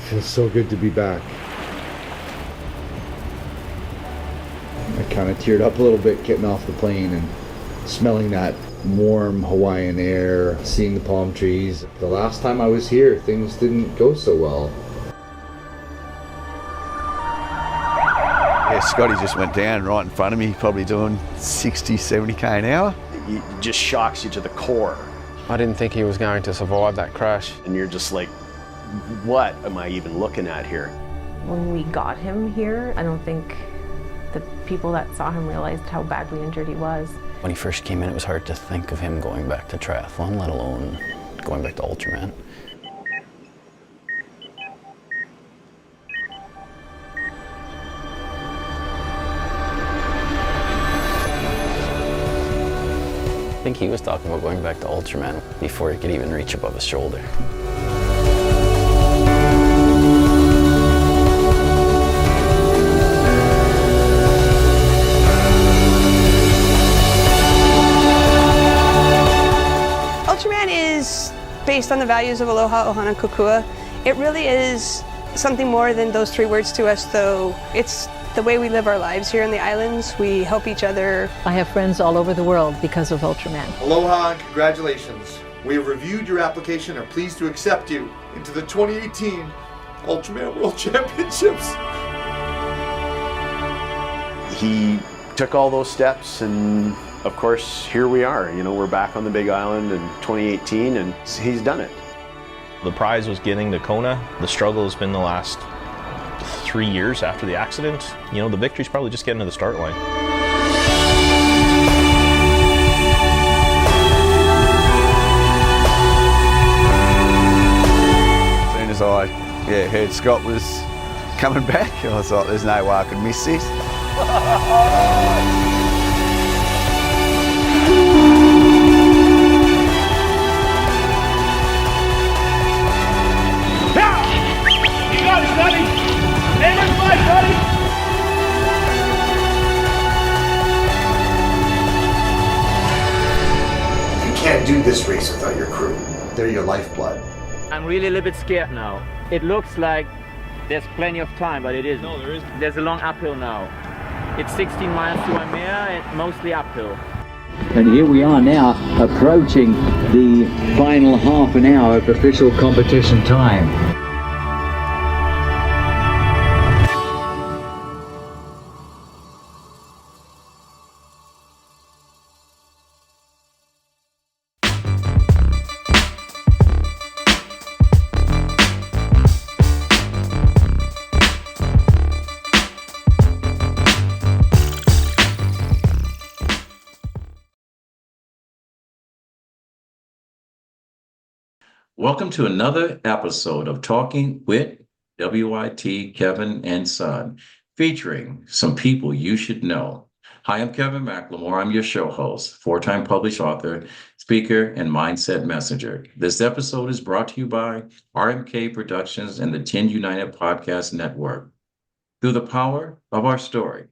Feels so good to be back. I kind of teared up a little bit getting off the plane and smelling that warm Hawaiian air, seeing the palm trees. The last time I was here, things didn't go so well. Yeah, Scotty just went down right in front of me, probably doing 60, 70k an hour. It just shocks you to the core. I didn't think he was going to survive that crash. And you're just like, what am I even looking at here? When we got him here, I don't think the people that saw him realized how badly injured he was. When he first came in, it was hard to think of him going back to triathlon, let alone going back to Ultraman. I think he was talking about going back to Ultraman before he could even reach above his shoulder. Ultraman is based on the values of Aloha, Ohana, Kokua. It really is something more than those three words to us, though. It's the way we live our lives here in the islands. We help each other. I have friends all over the world because of Ultraman. Aloha and congratulations. We have reviewed your application and are pleased to accept you into the 2018 Ultraman World Championships. He took all those steps, and of course, here we are. You know, we're back on the Big Island in 2018, and he's done it. The prize was getting to Kona. The struggle has been the last 3 years after the accident. You know, the victory's probably just getting to the start line. As soon as I heard Scott was coming back, I thought there's no way I could miss this. You can't do this race without your crew. They're your lifeblood. I'm really a little bit scared now. It looks like there's plenty of time, but it isn't. No, there isn't. There's a long uphill now. It's 16 miles to Waimea and mostly uphill. And here we are now approaching the final half an hour of official competition time. Welcome to another episode of Talking with WIT Kevin and Son, featuring some people you should know. Hi, I'm Kevin McLemore. I'm your show host, four-time published author, speaker, and mindset messenger. This episode is brought to you by RMK Productions and the 10 United Podcast Network. Through the power of our story,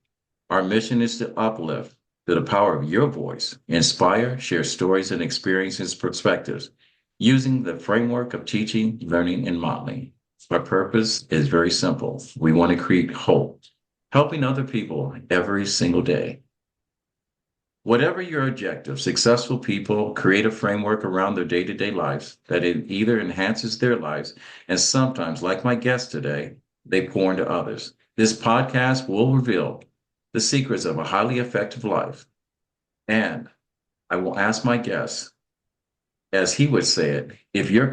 our mission is to uplift through the power of your voice, inspire, share stories and experiences, perspectives, using the framework of teaching, learning, and modeling. Our purpose is very simple. We want to create hope, helping other people every single day. Whatever your objective, successful people create a framework around their day-to-day lives that it either enhances their lives, and sometimes, like my guest today, they pour into others. This podcast will reveal the secrets of a highly effective life. And I will ask my guests, as he would say it, if your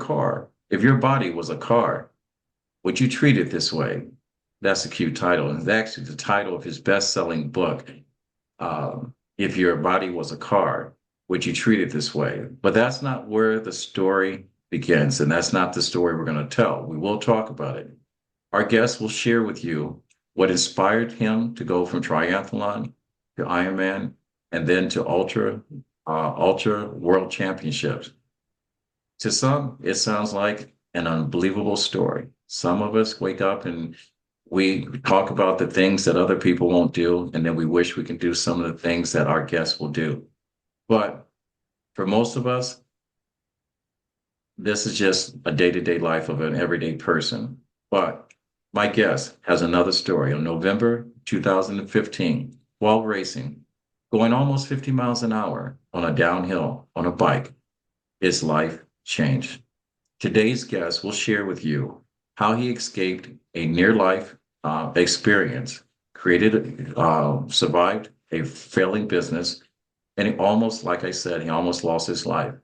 body was a car, would you treat it this way? That's a cute title. And it's actually the title of his best-selling book. If your body was a car, would you treat it this way? But that's not where the story begins, and that's not the story we're going to tell. We will talk about it. Our guest will share with you what inspired him to go from triathlon to Ironman and then to Ultra World Championships. To some, it sounds like an unbelievable story. Some of us wake up and we talk about the things that other people won't do, and then we wish we can do some of the things that our guests will do. But for most of us, this is just a day-to-day life of an everyday person. But my guest has another story. In November 2015, while racing, going almost 50 miles an hour on a downhill on a bike, his life changed. Today's guest will share with you how he escaped a near-life experience, survived a failing business, and he almost, like I said, he almost lost his life.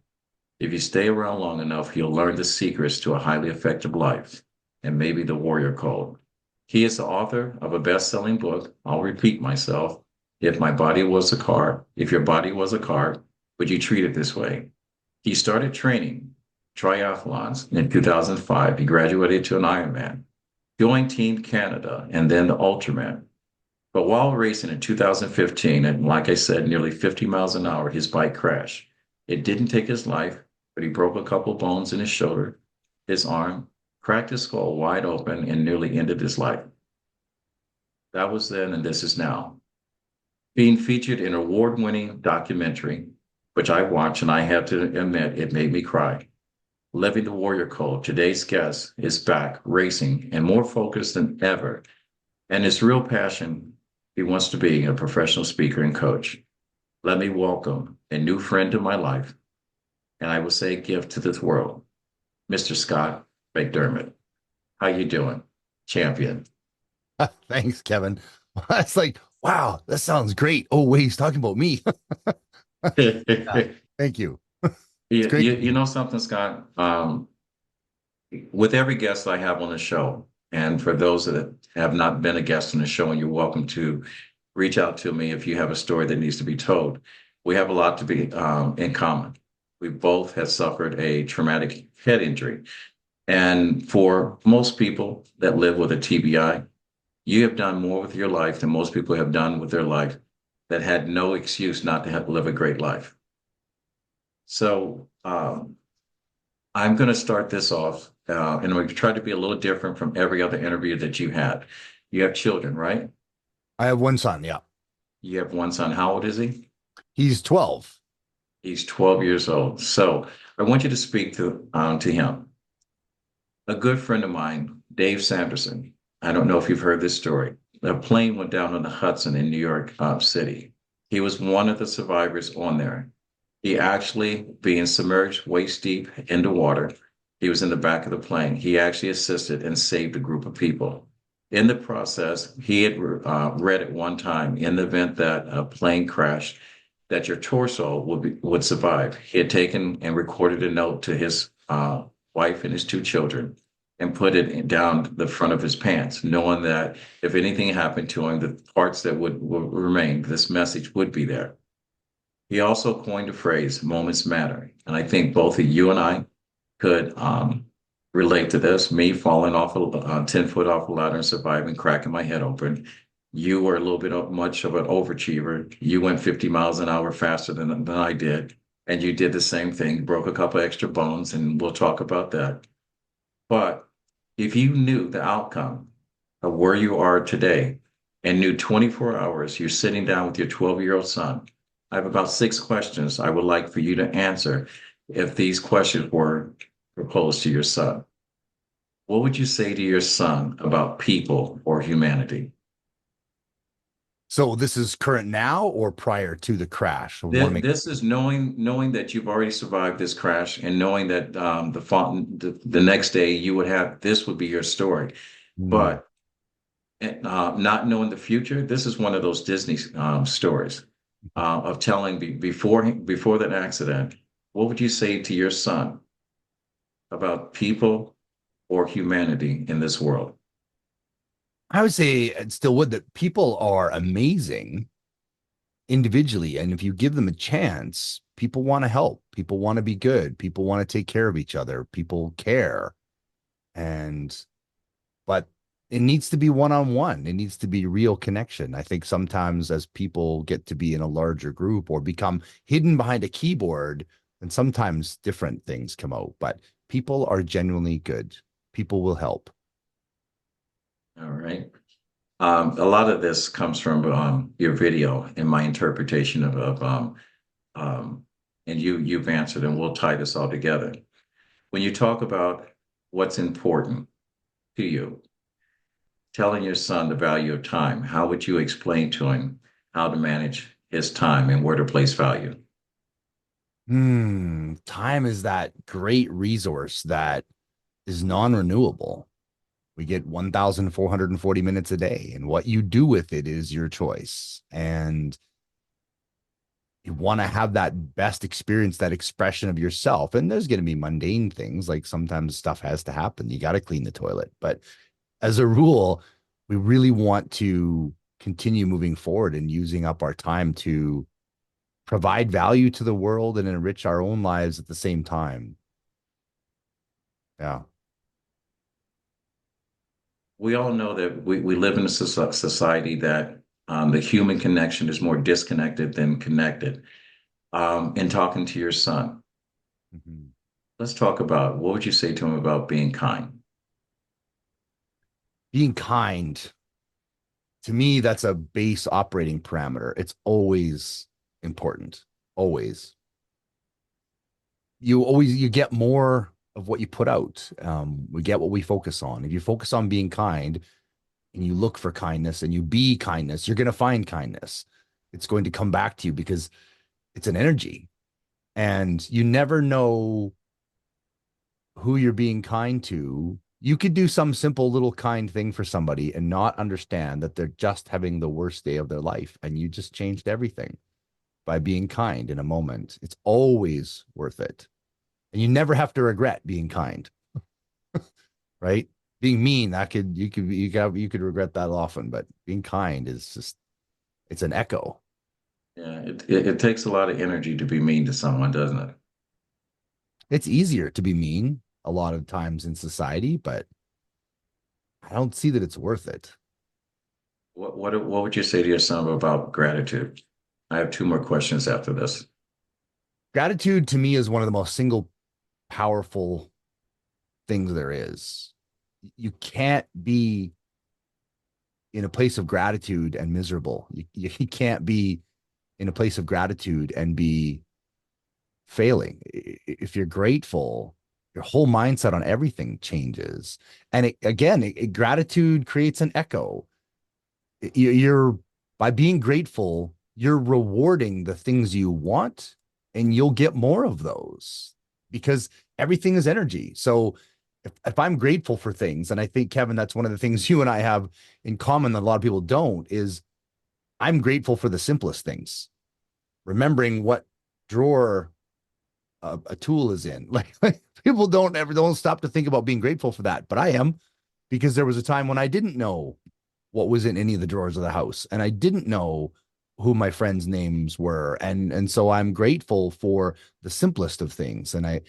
If you stay around long enough, you'll learn the secrets to a highly effective life and maybe the warrior code. He is the author of a best-selling book. I'll repeat myself. If your body was a car, would you treat it this way? He started training triathlons in 2005. He graduated to an Ironman, joined Team Canada, and then the Ultraman. But while racing in 2015, and like I said, nearly 50 miles an hour, his bike crashed. It didn't take his life, but he broke a couple bones in his shoulder, his arm, cracked his skull wide open, and nearly ended his life. That was then, and this is now. Being featured in an award-winning documentary, which I watched, and I have to admit, it made me cry. Living the Warrior Code, today's guest is back racing and more focused than ever. And his real passion, he wants to be a professional speaker and coach. Let me welcome a new friend to my life, and I will say gift to this world, Mr. Scott McDermott. How you doing, champion? Thanks, Kevin. It's like, wow, that sounds great. Oh, wait, he's talking about me. Thank you. You know something, Scott? With every guest I have on the show, and for those that have not been a guest on the show, and you're welcome to reach out to me if you have a story that needs to be told. We have a lot to be in common. We both have suffered a traumatic head injury. And for most people that live with a TBI, you have done more with your life than most people have done with their life that had no excuse not to live a great life. So I'm going to start this off, and I'm going to try to be a little different from every other interview that you had. You have children, right? I have one son, yeah. You have one son. How old is he? He's 12. He's 12 years old. So I want you to speak to him. A good friend of mine, Dave Sanderson, I don't know if you've heard this story. A plane went down on the Hudson in New York City. He was one of the survivors on there. He actually, being submerged waist deep into water, he was in the back of the plane. He actually assisted and saved a group of people. In the process, he had read at one time, in the event that a plane crashed, that your torso would survive. He had taken and recorded a note to his wife and his two children and put it down the front of his pants, knowing that if anything happened to him, the parts that would remain, this message would be there. He also coined a phrase, moments matter. And I think both of you and I could relate to this. Me falling off 10 foot off a ladder and surviving, cracking my head open. You were a little bit much of an overachiever. You went 50 miles an hour faster than I did. And you did the same thing, broke a couple extra bones, and we'll talk about that. But if you knew the outcome of where you are today and knew 24 hours, you're sitting down with your 12-year-old son, I have about 6 questions I would like for you to answer if these questions were proposed to your son. What would you say to your son about people or humanity? So this is current now or prior to the crash? This is knowing that you've already survived this crash and knowing that the next day you would have, this would be your story. But not knowing the future, this is one of those Disney stories of telling before that accident. What would you say to your son about people or humanity in this world? I would say it still would, that people are amazing individually. And if you give them a chance, people want to help. People want to be good. People want to take care of each other. People care. But it needs to be one-on-one. It needs to be real connection. I think sometimes as people get to be in a larger group or become hidden behind a keyboard, and sometimes different things come out, but people are genuinely good. People will help. All right. A lot of this comes from your video and my interpretation of and you've answered, and we'll tie this all together. When you talk about what's important to you, telling your son the value of time, how would you explain to him how to manage his time and where to place value? Time is that great resource that is non-renewable. We get 1,440 minutes a day, and what you do with it is your choice. And you want to have that best experience, that expression of yourself. And there's going to be mundane things, like sometimes stuff has to happen. You got to clean the toilet. But as a rule, we really want to continue moving forward and using up our time to provide value to the world and enrich our own lives at the same time. Yeah. We all know that we live in a society that the human connection is more disconnected than connected. In talking to your son, let's talk about, what would you say to him about being kind? Being kind, to me, that's a base operating parameter. It's always important. Always. You get more of what you put out. We get what we focus on. If you focus on being kind and you look for kindness and you be kindness, you're going to find kindness. It's going to come back to you because it's an energy, and you never know who you're being kind to. You could do some simple little kind thing for somebody and not understand that they're just having the worst day of their life, and you just changed everything by being kind in a moment. It's always worth it. And you never have to regret being kind. Right? Being mean, you could regret that often, but being kind is just, it's an echo. Yeah, it takes a lot of energy to be mean to someone, doesn't it? It's easier to be mean a lot of times in society, but I don't see that it's worth it. What would you say to your son about gratitude? I have two more questions after this. Gratitude to me is one of the most single powerful things there is. You can't be in a place of gratitude and miserable. You can't be in a place of gratitude and be failing. If you're grateful, your whole mindset on everything changes. And gratitude creates an echo. By being grateful, you're rewarding the things you want, and you'll get more of those because everything is energy. So if I'm grateful for things, and I think, Kevin, that's one of the things you and I have in common that a lot of people don't, is I'm grateful for the simplest things. Remembering what drawer a tool is in. Like people don't stop to think about being grateful for that, but I am, because there was a time when I didn't know what was in any of the drawers of the house, and I didn't know who my friends' names were, and so I'm grateful for the simplest of things. And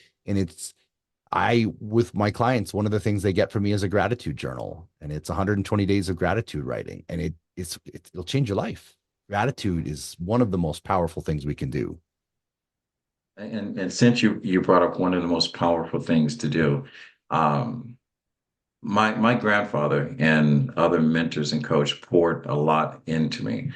with my clients, one of the things they get from me is a gratitude journal, and it's 120 days of gratitude writing, and it'll change your life. Gratitude is one of the most powerful things we can do. And since you brought up one of the most powerful things to do, my grandfather and other mentors and coaches poured a lot into me.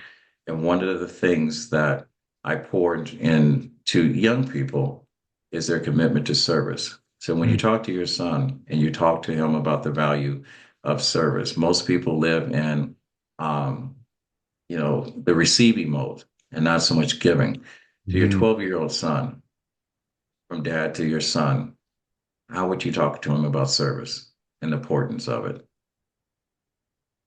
And one of the things that I poured into young people is their commitment to service. So when you talk to your son and you talk to him about the value of service, most people live in, the receiving mode and not so much giving. To your 12-year-old son, from dad to your son, how would you talk to him about service and the importance of it?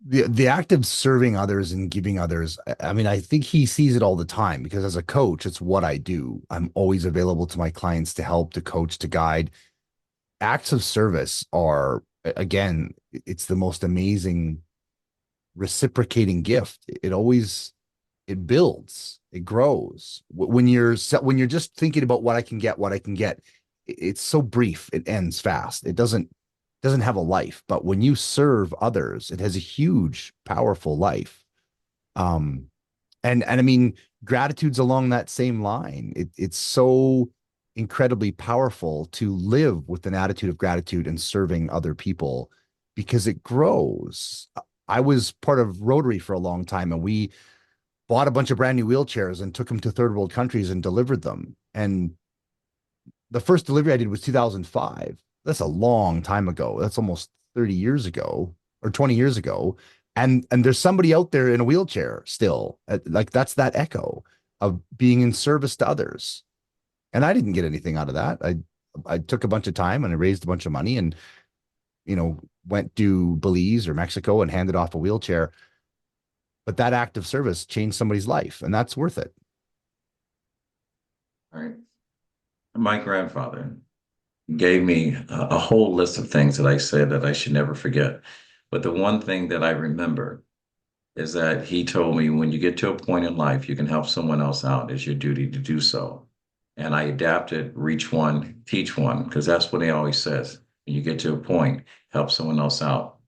The act of serving others and giving others, I mean, I think he sees it all the time, because as a coach, it's what I do. I'm always available to my clients to help, to coach, to guide. Acts of service are, again, it's the most amazing reciprocating gift. It builds, it grows. When you're just thinking about what I can get, it's so brief, it ends fast. It doesn't have a life. But when you serve others, it has a huge, powerful life. And I mean, gratitude's along that same line. It's so incredibly powerful to live with an attitude of gratitude and serving other people, because it grows. I was part of Rotary for a long time, and we bought a bunch of brand new wheelchairs and took them to third world countries and delivered them. And the first delivery I did was 2005. That's a long time ago. That's almost 30 years ago. or 20 years ago. And there's somebody out there in a wheelchair still. Like, that's that echo of being in service to others. And I didn't get anything out of that. I took a bunch of time and I raised a bunch of money and, went to Belize or Mexico and handed off a wheelchair. But that act of service changed somebody's life, and that's worth it. All right. My grandfather gave me a whole list of things that I said that I should never forget. But the one thing that I remember is that he told me, when you get to a point in life, you can help someone else out. It's your duty to do so. And I adapted, reach one, teach one, because that's what he always says. When you get to a point, help someone else out.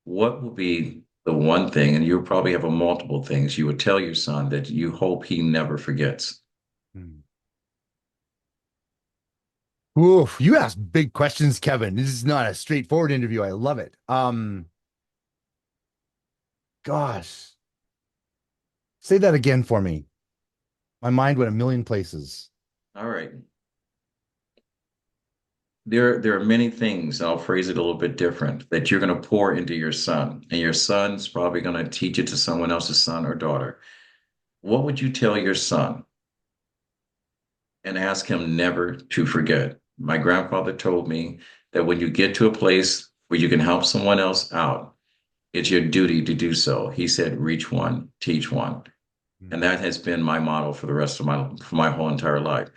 What would be the one thing, and you'll probably have multiple things, you would tell your son that you hope he never forgets? Oof, you ask big questions, Kevin. This is not a straightforward interview. I love it. Gosh. Say that again for me. My mind went a million places. All right. There are many things, I'll phrase it a little bit different, that you're going to pour into your son, and your son's probably going to teach it to someone else's son or daughter. What would you tell your son and ask him never to forget? My grandfather told me that when you get to a place where you can help someone else out, it's your duty to do so. He said, reach one, teach one. And that has been my model for the rest of my whole entire life.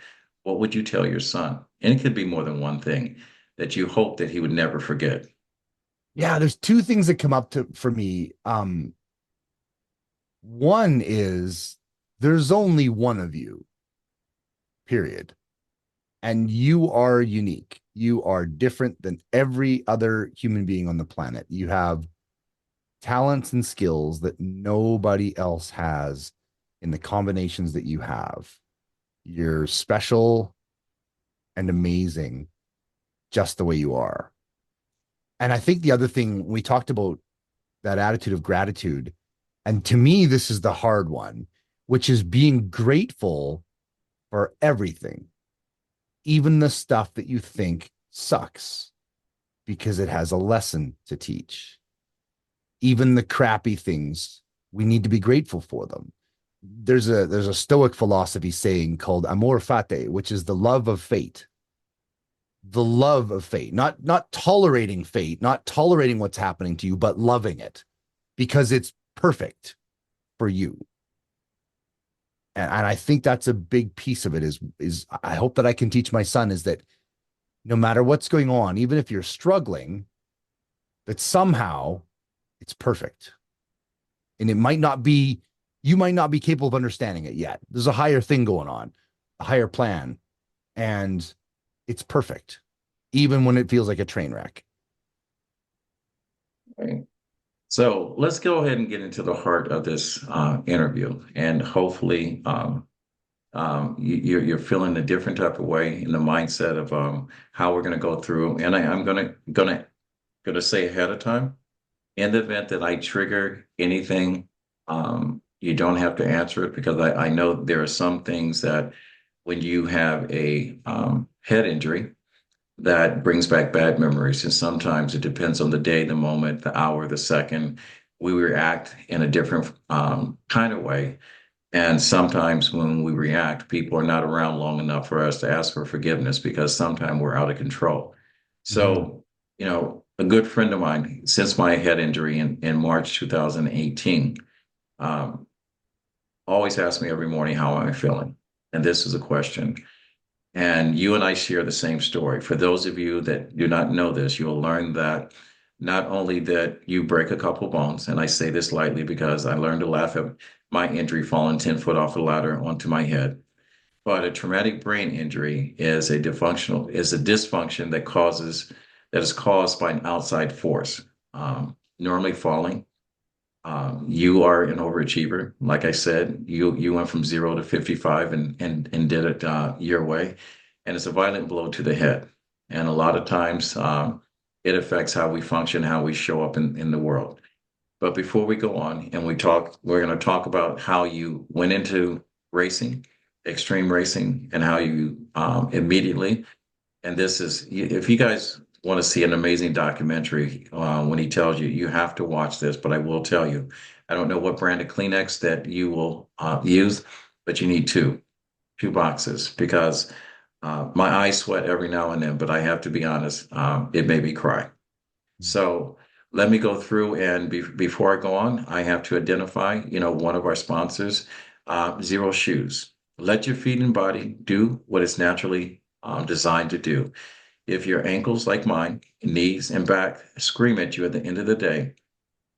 What would you tell your son? And it could be more than one thing that you hope that he would never forget. Yeah, there's two things that come up for me. One is, there's only one of you, period. And you are unique. You are different than every other human being on the planet. You have talents and skills that nobody else has in the combinations that you have. You're special and amazing just the way you are. And I think the other thing, we talked about that attitude of gratitude. And to me, this is the hard one, which is being grateful for everything, even the stuff that you think sucks, because it has a lesson to teach. Even the crappy things, we need to be grateful for them. There's a Stoic philosophy saying called amor fati, which is the love of fate. The love of fate, not tolerating fate, not tolerating what's happening to you, but loving it because it's perfect for you. And I think that's a big piece of it is I hope that I can teach my son is that no matter what's going on, even if you're struggling, that somehow it's perfect. And it might not be, you might not be capable of understanding it yet. There's a higher thing going on, a higher plan, and it's perfect, even when it feels like a train wreck. Right. So let's go ahead and get into the heart of this interview, and hopefully you're feeling a different type of way in the mindset of how we're going to go through. And I'm gonna say ahead of time, in the event that I trigger anything, you don't have to answer it, because I know there are some things that when you have a head injury, that brings back bad memories. And sometimes it depends on the day, the moment, the hour, the second. We react in a different kind of way. And sometimes when we react, people are not around long enough for us to ask for forgiveness, because sometimes we're out of control. So, a good friend of mine, since my head injury in March 2018, always asks me every morning, how am I feeling? And this is a question. And you and I share the same story. For those of you that do not know this, you'll learn that not only that you break a couple bones, and I say this lightly because I learned to laugh at my injury falling 10 foot off the ladder onto my head, but a traumatic brain injury is a dysfunction that is caused by an outside force, normally falling. You are an overachiever. Like I said, you went from 0 to 55 and did it your way. And it's a violent blow to the head. And a lot of times it affects how we function, how we show up in the world. But before we go on and we're going to talk about how you went into racing, extreme racing, and how you immediately, and this is, if you guys want to see an amazing documentary when he tells you, you have to watch this. But I will tell you, I don't know what brand of Kleenex that you will use, but you need two boxes, because my eyes sweat every now and then, but I have to be honest, it made me cry. So let me go through, and before I go on, I have to identify, one of our sponsors, Xero Shoes. Let your feet and body do what it's naturally designed to do. If your ankles, like mine, knees and back scream at you at the end of the day,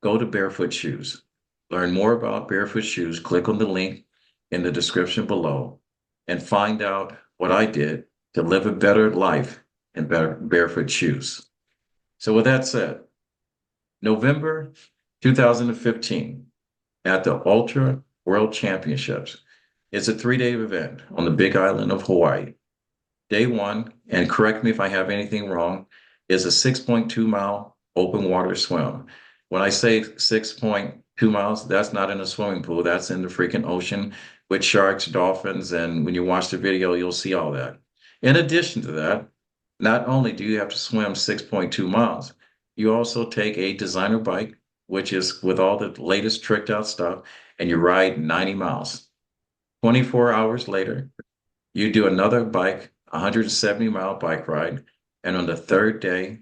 go to Barefoot Shoes. Learn more about Barefoot Shoes. Click on the link in the description below and find out what I did to live a better life in Barefoot Shoes. So with that said, November 2015 at the Ultraman World Championships. It's a 3-day event on the Big Island of Hawaii. Day 1, and correct me if I have anything wrong, is a 6.2 mile open water swim. When I say 6.2 miles, that's not in a swimming pool. That's in the freaking ocean with sharks, dolphins, and when you watch the video, you'll see all that. In addition to that, not only do you have to swim 6.2 miles, you also take a designer bike, which is with all the latest tricked out stuff, and you ride 90 miles. 24 hours later, you do another bike, 170-mile bike ride, and on the third day,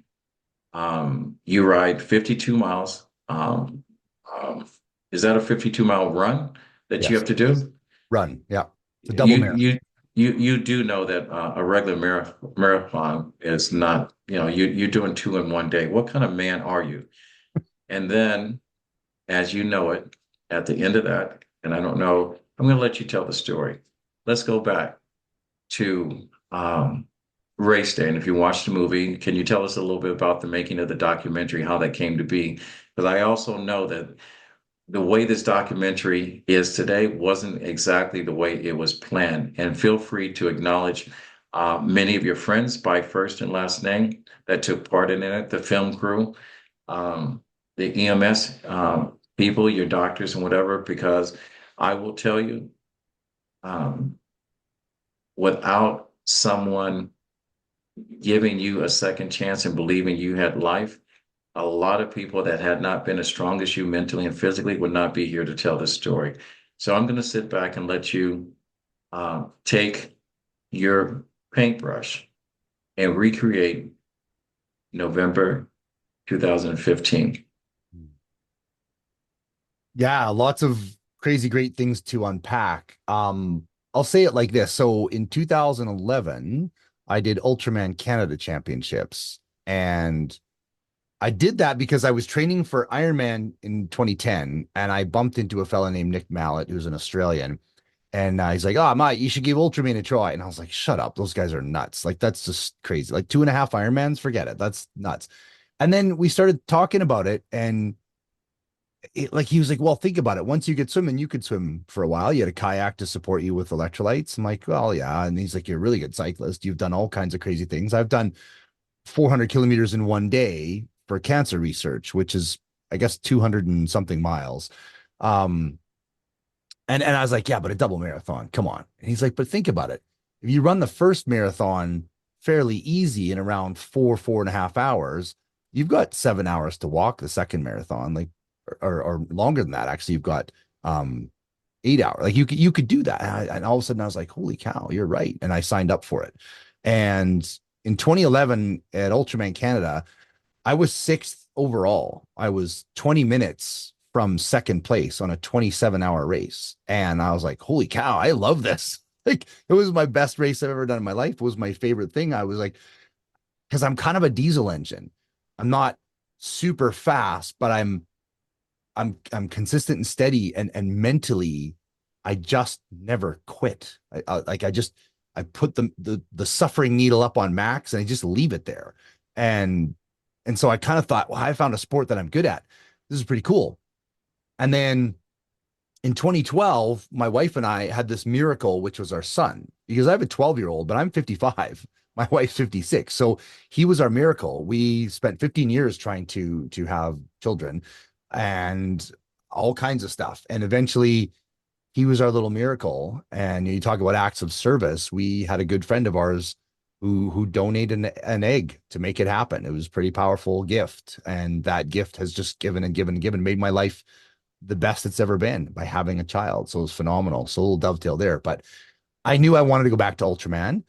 you ride 52 miles. Is that a 52-mile run that you have to do? Run, yeah. The double marathon. You do know that a regular marathon is not, you're doing 2 in one day. What kind of man are you? And then, as you know it, at the end of that, and I don't know, I'm going to let you tell the story. Let's go back to race day. And if you watched the movie, can you tell us a little bit about the making of the documentary, how that came to be? Because I also know that the way this documentary is today wasn't exactly the way it was planned. And feel free to acknowledge many of your friends by first and last name that took part in it, the film crew, the EMS people, your doctors and whatever, because I will tell you, without someone giving you a second chance and believing you had life, a lot of people that had not been as strong as you mentally and physically would not be here to tell this story. So I'm going to sit back and let you take your paintbrush and recreate November 2015. Yeah, lots of crazy, great things to unpack. I'll say it like this. So in 2011, I did Ultraman Canada Championships, and I did that because I was training for Ironman in 2010, and I bumped into a fella named Nick Mallett, who's an Australian, and he's like, "Oh, mate, you should give Ultraman a try." And I was like, "Shut up, those guys are nuts! Like, that's just crazy. Like 2.5 Ironmans, forget it. That's nuts." And then we started talking about it, and he was like, "Well, think about it. Once you get swimming, you could swim for a while. You had a kayak to support you with electrolytes." I'm like, "Well, yeah." And he's like, "You're a really good cyclist. You've done all kinds of crazy things. I've done 400 kilometers in one day for cancer research, which is, I guess, 200 and something miles." And I was like, "Yeah, but a double marathon, come on." And he's like, "But think about it. If you run the first marathon fairly easy in around 4.5 hours, you've got 7 hours to walk the second marathon, like, or longer than that. Actually, you've got 8 hours. Like you could do that." And all of a sudden I was like, "Holy cow, you're right." And I signed up for it. And in 2011 at Ultraman Canada, I was 6th overall. I was 20 minutes from second place on a 27-hour race. And I was like, "Holy cow, I love this." Like, it was my best race I've ever done in my life. It was my favorite thing. I was like, because I'm kind of a diesel engine. I'm not super fast, but I'm consistent and steady, and mentally, I just never quit. I put the suffering needle up on max, and I just leave it there. And so I kind of thought, well, I found a sport that I'm good at. This is pretty cool. And then in 2012, my wife and I had this miracle, which was our son, because I have a 12-year-old, but I'm 55. My wife's 56. So he was our miracle. We spent 15 years trying to have children and all kinds of stuff. And eventually he was our little miracle. And you talk about acts of service. We had a good friend of ours who donated an egg to make it happen. It was a pretty powerful gift. And that gift has just given and given and given, made my life the best it's ever been by having a child. So it was phenomenal. So a little dovetail there. But I knew I wanted to go back to Ultraman,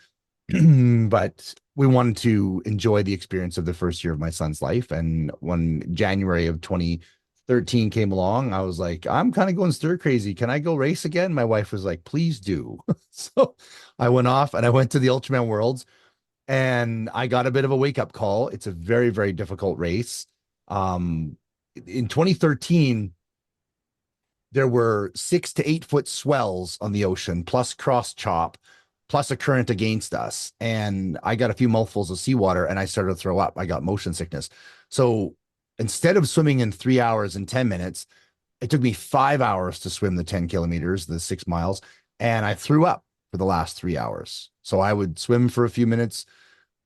but we wanted to enjoy the experience of the first year of my son's life. And when January of 2013 came along, I was like, I'm kind of going stir crazy. Can I go race again? My wife was like, please do. So I went off and I went to the Ultraman Worlds, and I got a bit of a wake up call. It's a very, very difficult race. In 2013, there were 6 to 8 foot swells on the ocean, plus cross chop, plus a current against us. And I got a few mouthfuls of seawater and I started to throw up. I got motion sickness. So instead of swimming in 3 hours and 10 minutes, it took me 5 hours to swim the 10 kilometers, the 6 miles. And I threw up for the last 3 hours. So I would swim for a few minutes,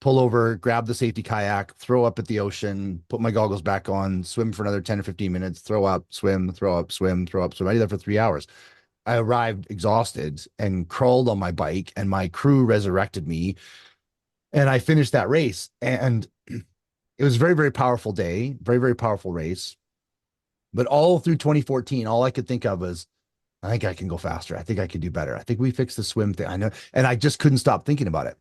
pull over, grab the safety kayak, throw up at the ocean, put my goggles back on, swim for another 10 or 15 minutes, throw up, swim, throw up, swim, throw up, swim. I did that for 3 hours. I arrived exhausted and crawled on my bike, and my crew resurrected me. And I finished that race. And it was a very, very powerful day, very, very powerful race. But all through 2014, all I could think of was, I think I can go faster. I think I could do better. I think we fixed the swim thing. I know. And I just couldn't stop thinking about it.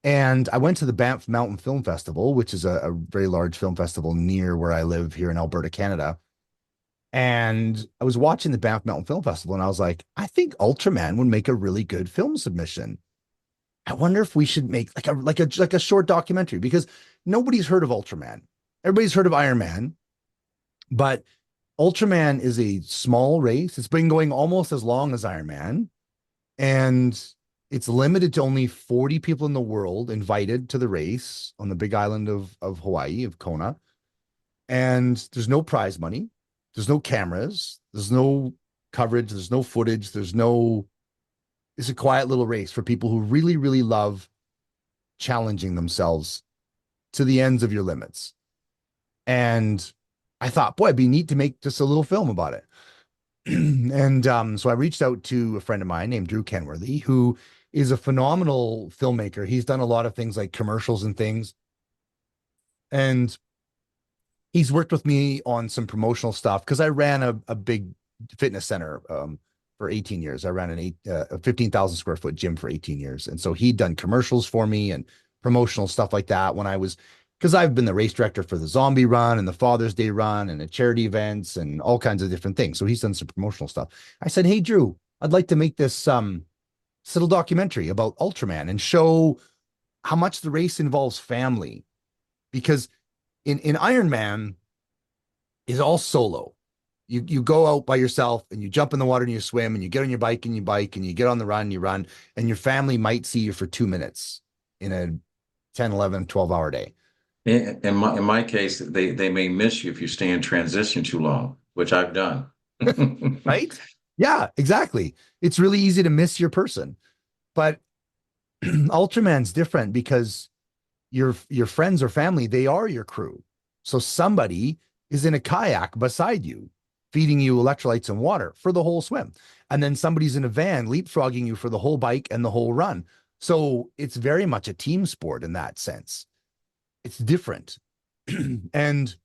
And I went to the Banff Mountain Film Festival, which is a very large film festival near where I live here in Alberta, Canada. And I was watching the Banff Mountain Film Festival, and I was like, I think Ultraman would make a really good film submission. I wonder if we should make like a short documentary, because nobody's heard of Ultraman. Everybody's heard of Ironman, but Ultraman is a small race. It's been going almost as long as Ironman, and it's limited to only 40 people in the world invited to the race on the big island of Hawaii, of Kona. And there's no prize money. There's no cameras. There's no coverage. There's no footage. It's a quiet little race for people who really, really love challenging themselves to the ends of your limits. And I thought, boy, it'd be neat to make just a little film about it. And so I reached out to a friend of mine named Drew Kenworthy, who is a phenomenal filmmaker. He's done a lot of things like commercials and things. And he's worked with me on some promotional stuff, because I ran a big fitness center for 18 years. I ran a 15,000 square foot gym for 18 years. And so he'd done commercials for me and promotional stuff like that when I was, because I've been the race director for the Zombie Run and the Father's Day Run and the charity events and all kinds of different things. So he's done some promotional stuff. I said, hey, Drew, I'd like to make this little documentary about Ultraman and show how much the race involves family. Because in Ironman is all solo. You go out by yourself and you jump in the water and you swim and you get on your bike and you bike and you get on the run and you run, and your family might see you for 2 minutes in a 10, 11, 12-hour day. In my case, they may miss you if you stay in transition too long, which I've done. Right? Yeah, exactly. It's really easy to miss your person. But Ultraman's different, because your friends or family, they are your crew. So somebody is in a kayak beside you, feeding you electrolytes and water for the whole swim. And then somebody's in a van leapfrogging you for the whole bike and the whole run. So it's very much a team sport in that sense. It's different. And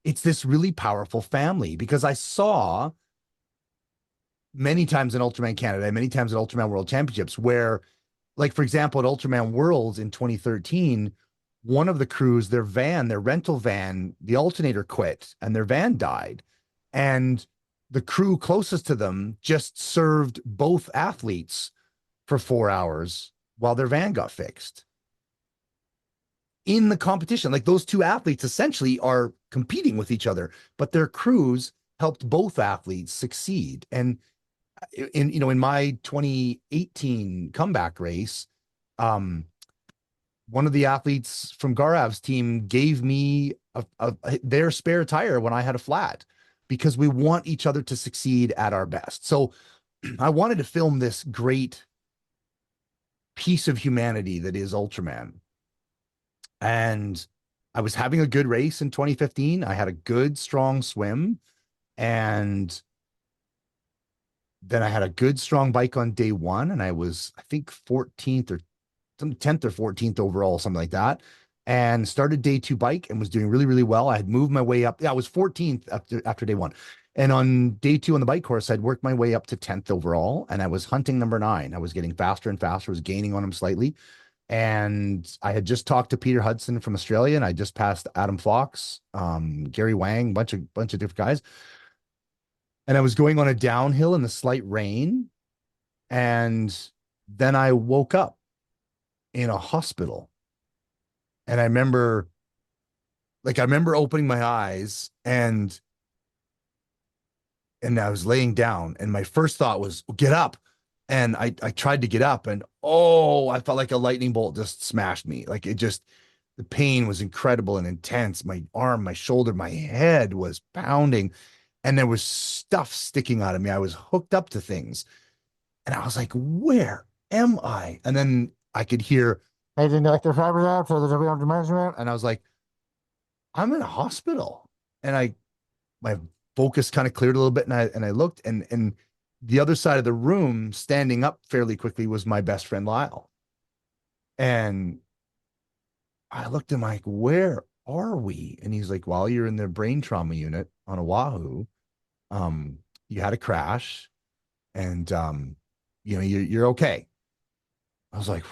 it's this really powerful family, because I saw many times in Ultraman Canada, many times at Ultraman World Championships, where, like, for example, at Ultraman Worlds in 2013, one of the crews, their rental van, the alternator quit and their van died. And the crew closest to them just served both athletes for 4 hours while their van got fixed. In the competition, like, those two athletes essentially are competing with each other, but their crews helped both athletes succeed. And in my 2018 comeback race, one of the athletes from Garav's team gave me their spare tire when I had a flat, because we want each other to succeed at our best. So I wanted to film this great piece of humanity that is Ultraman. And I was having a good race in 2015. I had a good, strong swim. And then I had a good, strong bike on day one. And I was, I think, 14th or some 10th or 14th overall, something like that. And started day 2 bike and was doing really, really well. I had moved my way up. Yeah, I was 14th after day 1. And on day 2 on the bike course, I'd worked my way up to 10th overall, and I was hunting number 9. I was getting faster and faster, was gaining on him slightly. And I had just talked to Peter Hudson from Australia, and I just passed Adam Fox, Gary Wang, bunch of different guys. And I was going on a downhill in the slight rain. And then I woke up in a hospital. And I remember opening my eyes and I was laying down, and my first thought was, get up. And I tried to get up, and I felt like a lightning bolt just smashed me. Like the pain was incredible and intense. My arm, my shoulder, my head was pounding, and there was stuff sticking out of me. I was hooked up to things, and I was like, where am I? And then I could hear, and I was like, I'm in a hospital. And my focus kind of cleared a little bit, and I looked, and the other side of the room, standing up fairly quickly, was my best friend Lyle. And I looked at him like, where are we? And he's like, well, you're in the brain trauma unit on Oahu. You had a crash, and you're okay. I was like,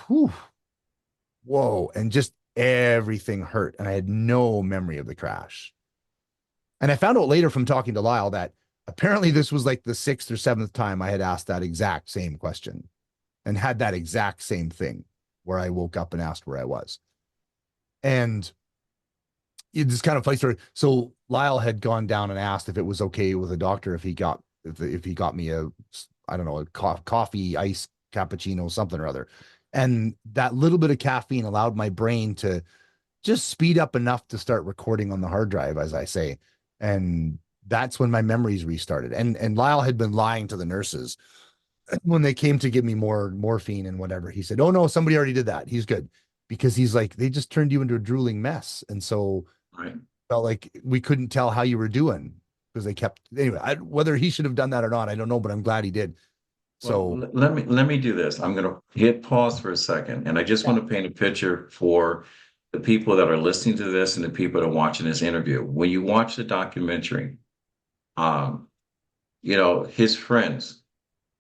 whoa. And just everything hurt, and I had no memory of the crash. And I found out later from talking to Lyle that apparently this was like the 6th or 7th time I had asked that exact same question and had that exact same thing where I woke up and asked where I was. And it's just kind of funny story. So Lyle had gone down and asked if it was okay with a doctor if he got me a coffee, ice, cappuccino, something or other. And that little bit of caffeine allowed my brain to just speed up enough to start recording on the hard drive, as I say. And that's when my memories restarted. And Lyle had been lying to the nurses when they came to give me more morphine and whatever. He said, oh no, somebody already did that. He's good. Because he's like, they just turned you into a drooling mess. And so felt like we couldn't tell how you were doing because they kept, anyway, whether he should have done that or not, I don't know, but I'm glad he did. So well, let me do this. I'm going to hit pause for a second. And I just want to paint a picture for the people that are listening to this and the people that are watching this interview. When you watch the documentary, his friends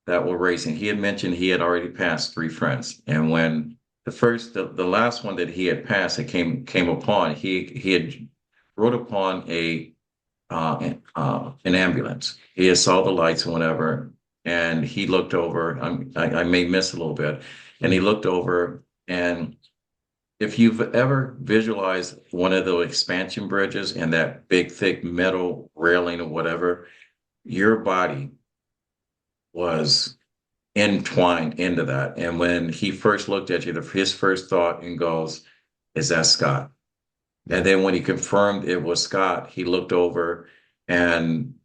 that were racing, he had mentioned he had already passed 3 friends. And when the last one that he had passed, it came upon, he had rode upon an ambulance. He had saw the lights and whatever, and he looked over. I may miss a little bit, and he looked over, and if you've ever visualized one of those expansion bridges and that big, thick metal railing or whatever, your body was entwined into that. And when he first looked at you, his first thought and goes, is that Scott? And then when he confirmed it was Scott, he looked over and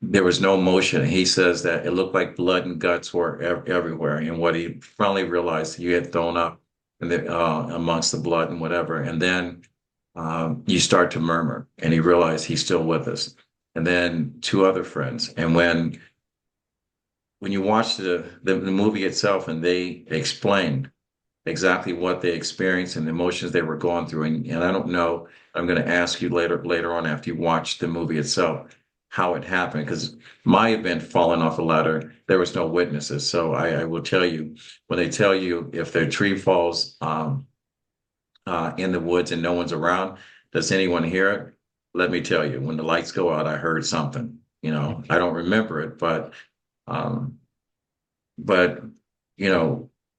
there was no motion. He says that it looked like blood and guts were everywhere. And what he finally realized, you had thrown up amongst the blood and whatever. And then you start to murmur, and he realized he's still with us. And then 2 other friends. And when you watch the movie itself, and they explained exactly what they experienced and the emotions they were going through, and I don't know, I'm going to ask you later on after you watch the movie itself how it happened, because my event falling off a ladder, there was no witnesses. So I will tell you, when they tell you if their tree falls in the woods and no one's around, does anyone hear it? Let me tell you, when the lights go out, I heard something. I don't remember it, but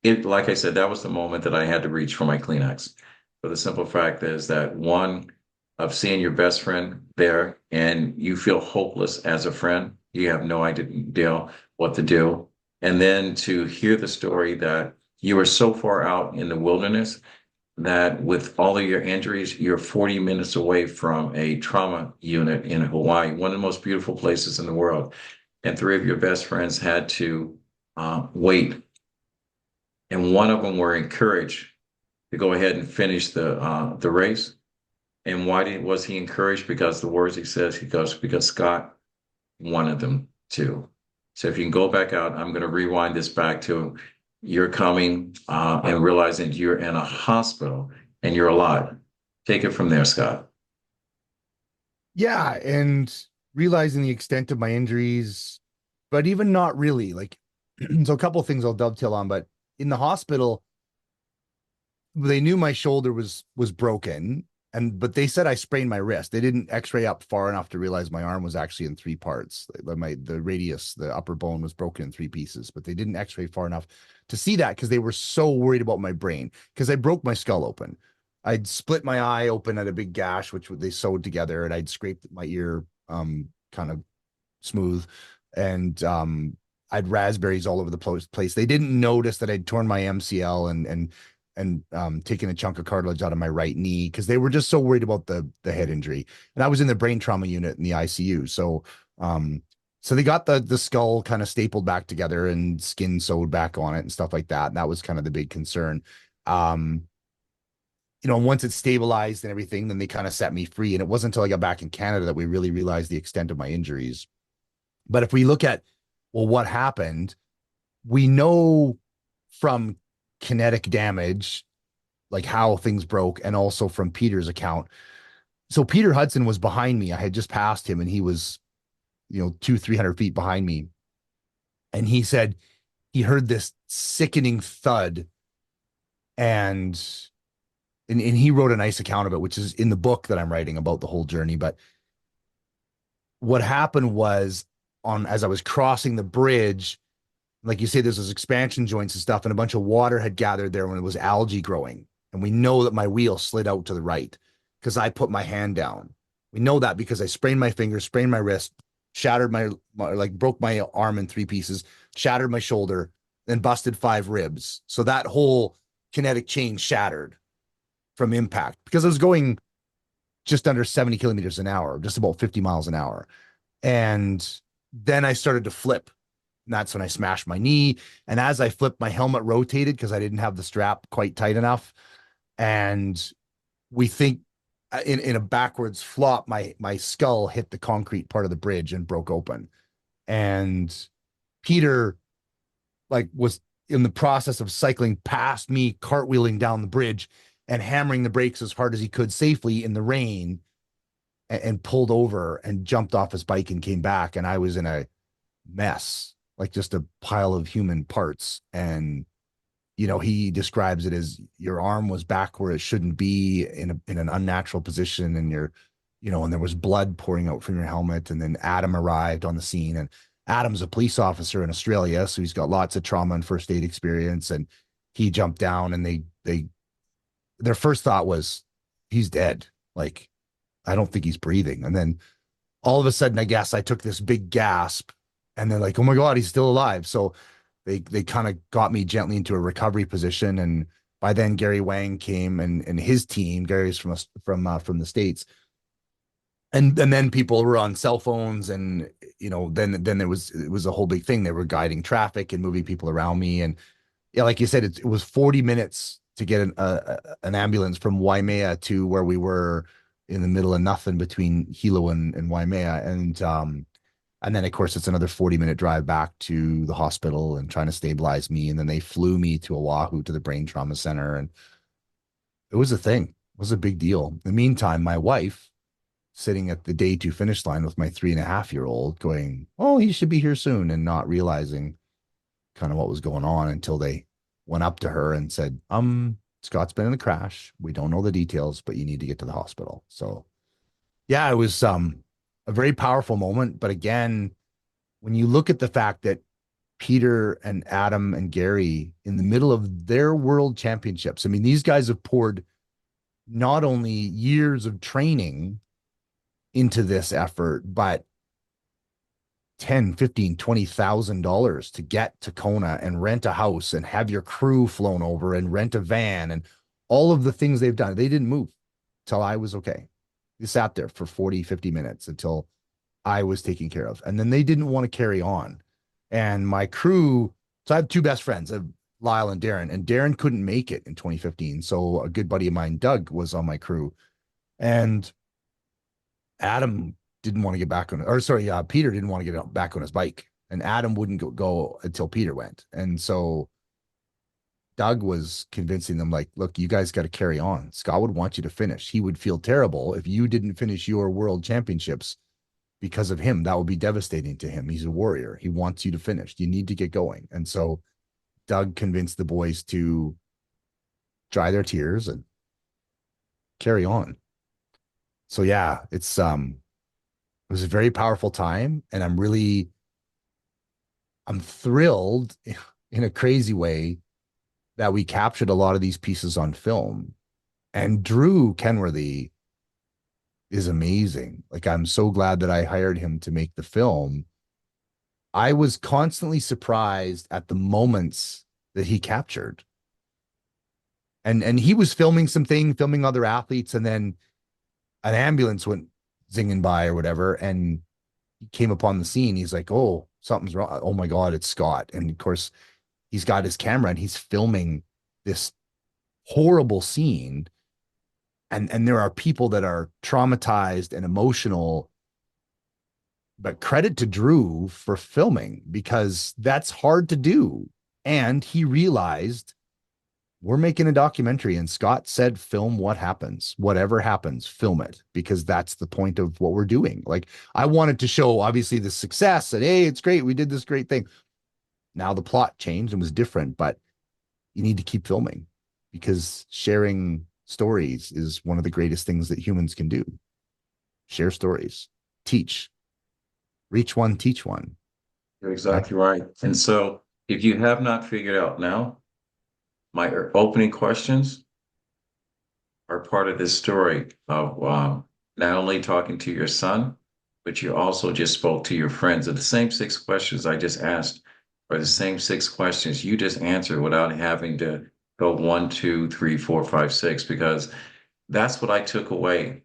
it, like I said, that was the moment that I had to reach for my Kleenex. But the simple fact is that, one, of seeing your best friend there and you feel hopeless as a friend, you have no idea what to do. And then to hear the story that you were so far out in the wilderness that with all of your injuries, you're 40 minutes away from a trauma unit in Hawaii, one of the most beautiful places in the world. And 3 of your best friends had to wait. And one of them were encouraged to go ahead and finish the race. And why was he encouraged? Because the words he says, because Scott wanted them to. So if you can go back out, I'm going to rewind this back to you're coming and realizing you're in a hospital and you're alive. Take it from there, Scott. Yeah, and realizing the extent of my injuries, but even not really. Like, so a couple of things I'll dovetail on, but in the hospital, they knew my shoulder was broken, but they said I sprained my wrist. They didn't x-ray up far enough to realize my arm was actually in three parts. The radius, the upper bone was broken in three pieces, but they didn't x-ray far enough to see that because they were so worried about my brain, because I broke my skull open. I'd split my eye open at a big gash, which they sewed together, and I'd scraped my ear kind of smooth, and I'd raspberries all over the place. They didn't notice that I'd torn my MCL and taken a chunk of cartilage out of my right knee, because they were just so worried about the head injury. And I was in the brain trauma unit in the ICU. So so they got the skull kind of stapled back together and skin sewed back on it and stuff like that. And that was kind of the big concern. Once it stabilized and everything, then they kind of set me free. And it wasn't until I got back in Canada that we really realized the extent of my injuries. But if we look at, well, what happened, we know from kinetic damage, like how things broke, and also from Peter's account. So Peter Hudson was behind me. I had just passed him, and he was, 200-300 feet behind me. And he said he heard this sickening thud, and he wrote a nice account of it, which is in the book that I'm writing about the whole journey. But what happened was, as I was crossing the bridge, like you say, there's those expansion joints and stuff, and a bunch of water had gathered there when it was algae growing. And we know that my wheel slid out to the right because I put my hand down. We know that because I sprained my finger, sprained my wrist, shattered broke my arm in three pieces, shattered my shoulder, then busted 5 ribs. So that whole kinetic chain shattered from impact, because I was going just under 70 kilometers an hour, just about 50 miles an hour. And then I started to flip. And that's when I smashed my knee. And as I flipped, my helmet rotated because I didn't have the strap quite tight enough. And we think in a backwards flop, my skull hit the concrete part of the bridge and broke open. And Peter was in the process of cycling past me, cartwheeling down the bridge and hammering the brakes as hard as he could safely in the rain, and pulled over and jumped off his bike and came back. And I was in a mess, like just a pile of human parts. And, he describes it as your arm was back where it shouldn't be, in an unnatural position. And and there was blood pouring out from your helmet. And then Adam arrived on the scene, and Adam's a police officer in Australia. So he's got lots of trauma and first aid experience. And he jumped down, and their first thought was, he's dead. Like, I don't think he's breathing. And then all of a sudden, I guess I took this big gasp, and they're like, oh my God, he's still alive. So they kind of got me gently into a recovery position. And by then Gary Wang came and his team. Gary's from the States. And then people were on cell phones, and, then it was a whole big thing. They were guiding traffic and moving people around me. And yeah, like you said, it was 40 minutes to get an ambulance from Waimea to where we were in the middle of nothing between Hilo and Waimea. And then of course it's another 40-minute drive back to the hospital and trying to stabilize me. And then they flew me to Oahu to the brain trauma center. And it was a thing. It was a big deal. In the meantime, my wife sitting at the day 2 finish line with my 3.5-year-old going, oh, he should be here soon, and not realizing kind of what was going on until they went up to her and said, Scott's been in a crash. We don't know the details, but you need to get to the hospital. So yeah, it was a very powerful moment. But again, when you look at the fact that Peter and Adam and Gary, in the middle of their world championships, I mean, these guys have poured not only years of training into this effort, but $10,000, $15,000, $20,000 to get to Kona and rent a house and have your crew flown over and rent a van and all of the things they've done. They didn't move till I was okay. They sat there for 40, 50 minutes until I was taken care of. And then they didn't want to carry on. And my crew, so I have 2 best friends, Lyle and Darren couldn't make it in 2015. So a good buddy of mine, Doug, was on my crew. And Adam didn't want to get back on, Peter didn't want to get back on his bike, and Adam wouldn't go until Peter went. And so Doug was convincing them, like, look, you guys got to carry on. Scott would want you to finish. He would feel terrible if you didn't finish your world championships because of him. That would be devastating to him. He's a warrior. He wants you to finish. You need to get going. And so Doug convinced the boys to dry their tears and carry on. So yeah, it was a very powerful time, and I'm thrilled in a crazy way that we captured a lot of these pieces on film. And Drew Kenworthy is amazing. Like, I'm so glad that I hired him to make the film. I was constantly surprised at the moments that he captured. And he was filming other athletes, and then an ambulance went zinging by or whatever, and he came upon the scene. He's like, oh, something's wrong. Oh my God, it's Scott. And of course, he's got his camera and he's filming this horrible scene. And there are people that are traumatized and emotional, but credit to Drew for filming, because that's hard to do. And he realized, we're making a documentary, and Scott said, film what happens, whatever happens, film it, because that's the point of what we're doing. Like, I wanted to show obviously the success and, hey, it's great, we did this great thing. Now the plot changed and was different, but you need to keep filming, because sharing stories is one of the greatest things that humans can do. Share stories, teach, reach one, teach one. You're exactly right. And so if you have not figured out now, my opening questions are part of this story of not only talking to your son, but you also just spoke to your friends. And the same 6 questions I just asked are the same 6 questions you just answered without having to go 1, 2, 3, 4, 5, 6, because that's what I took away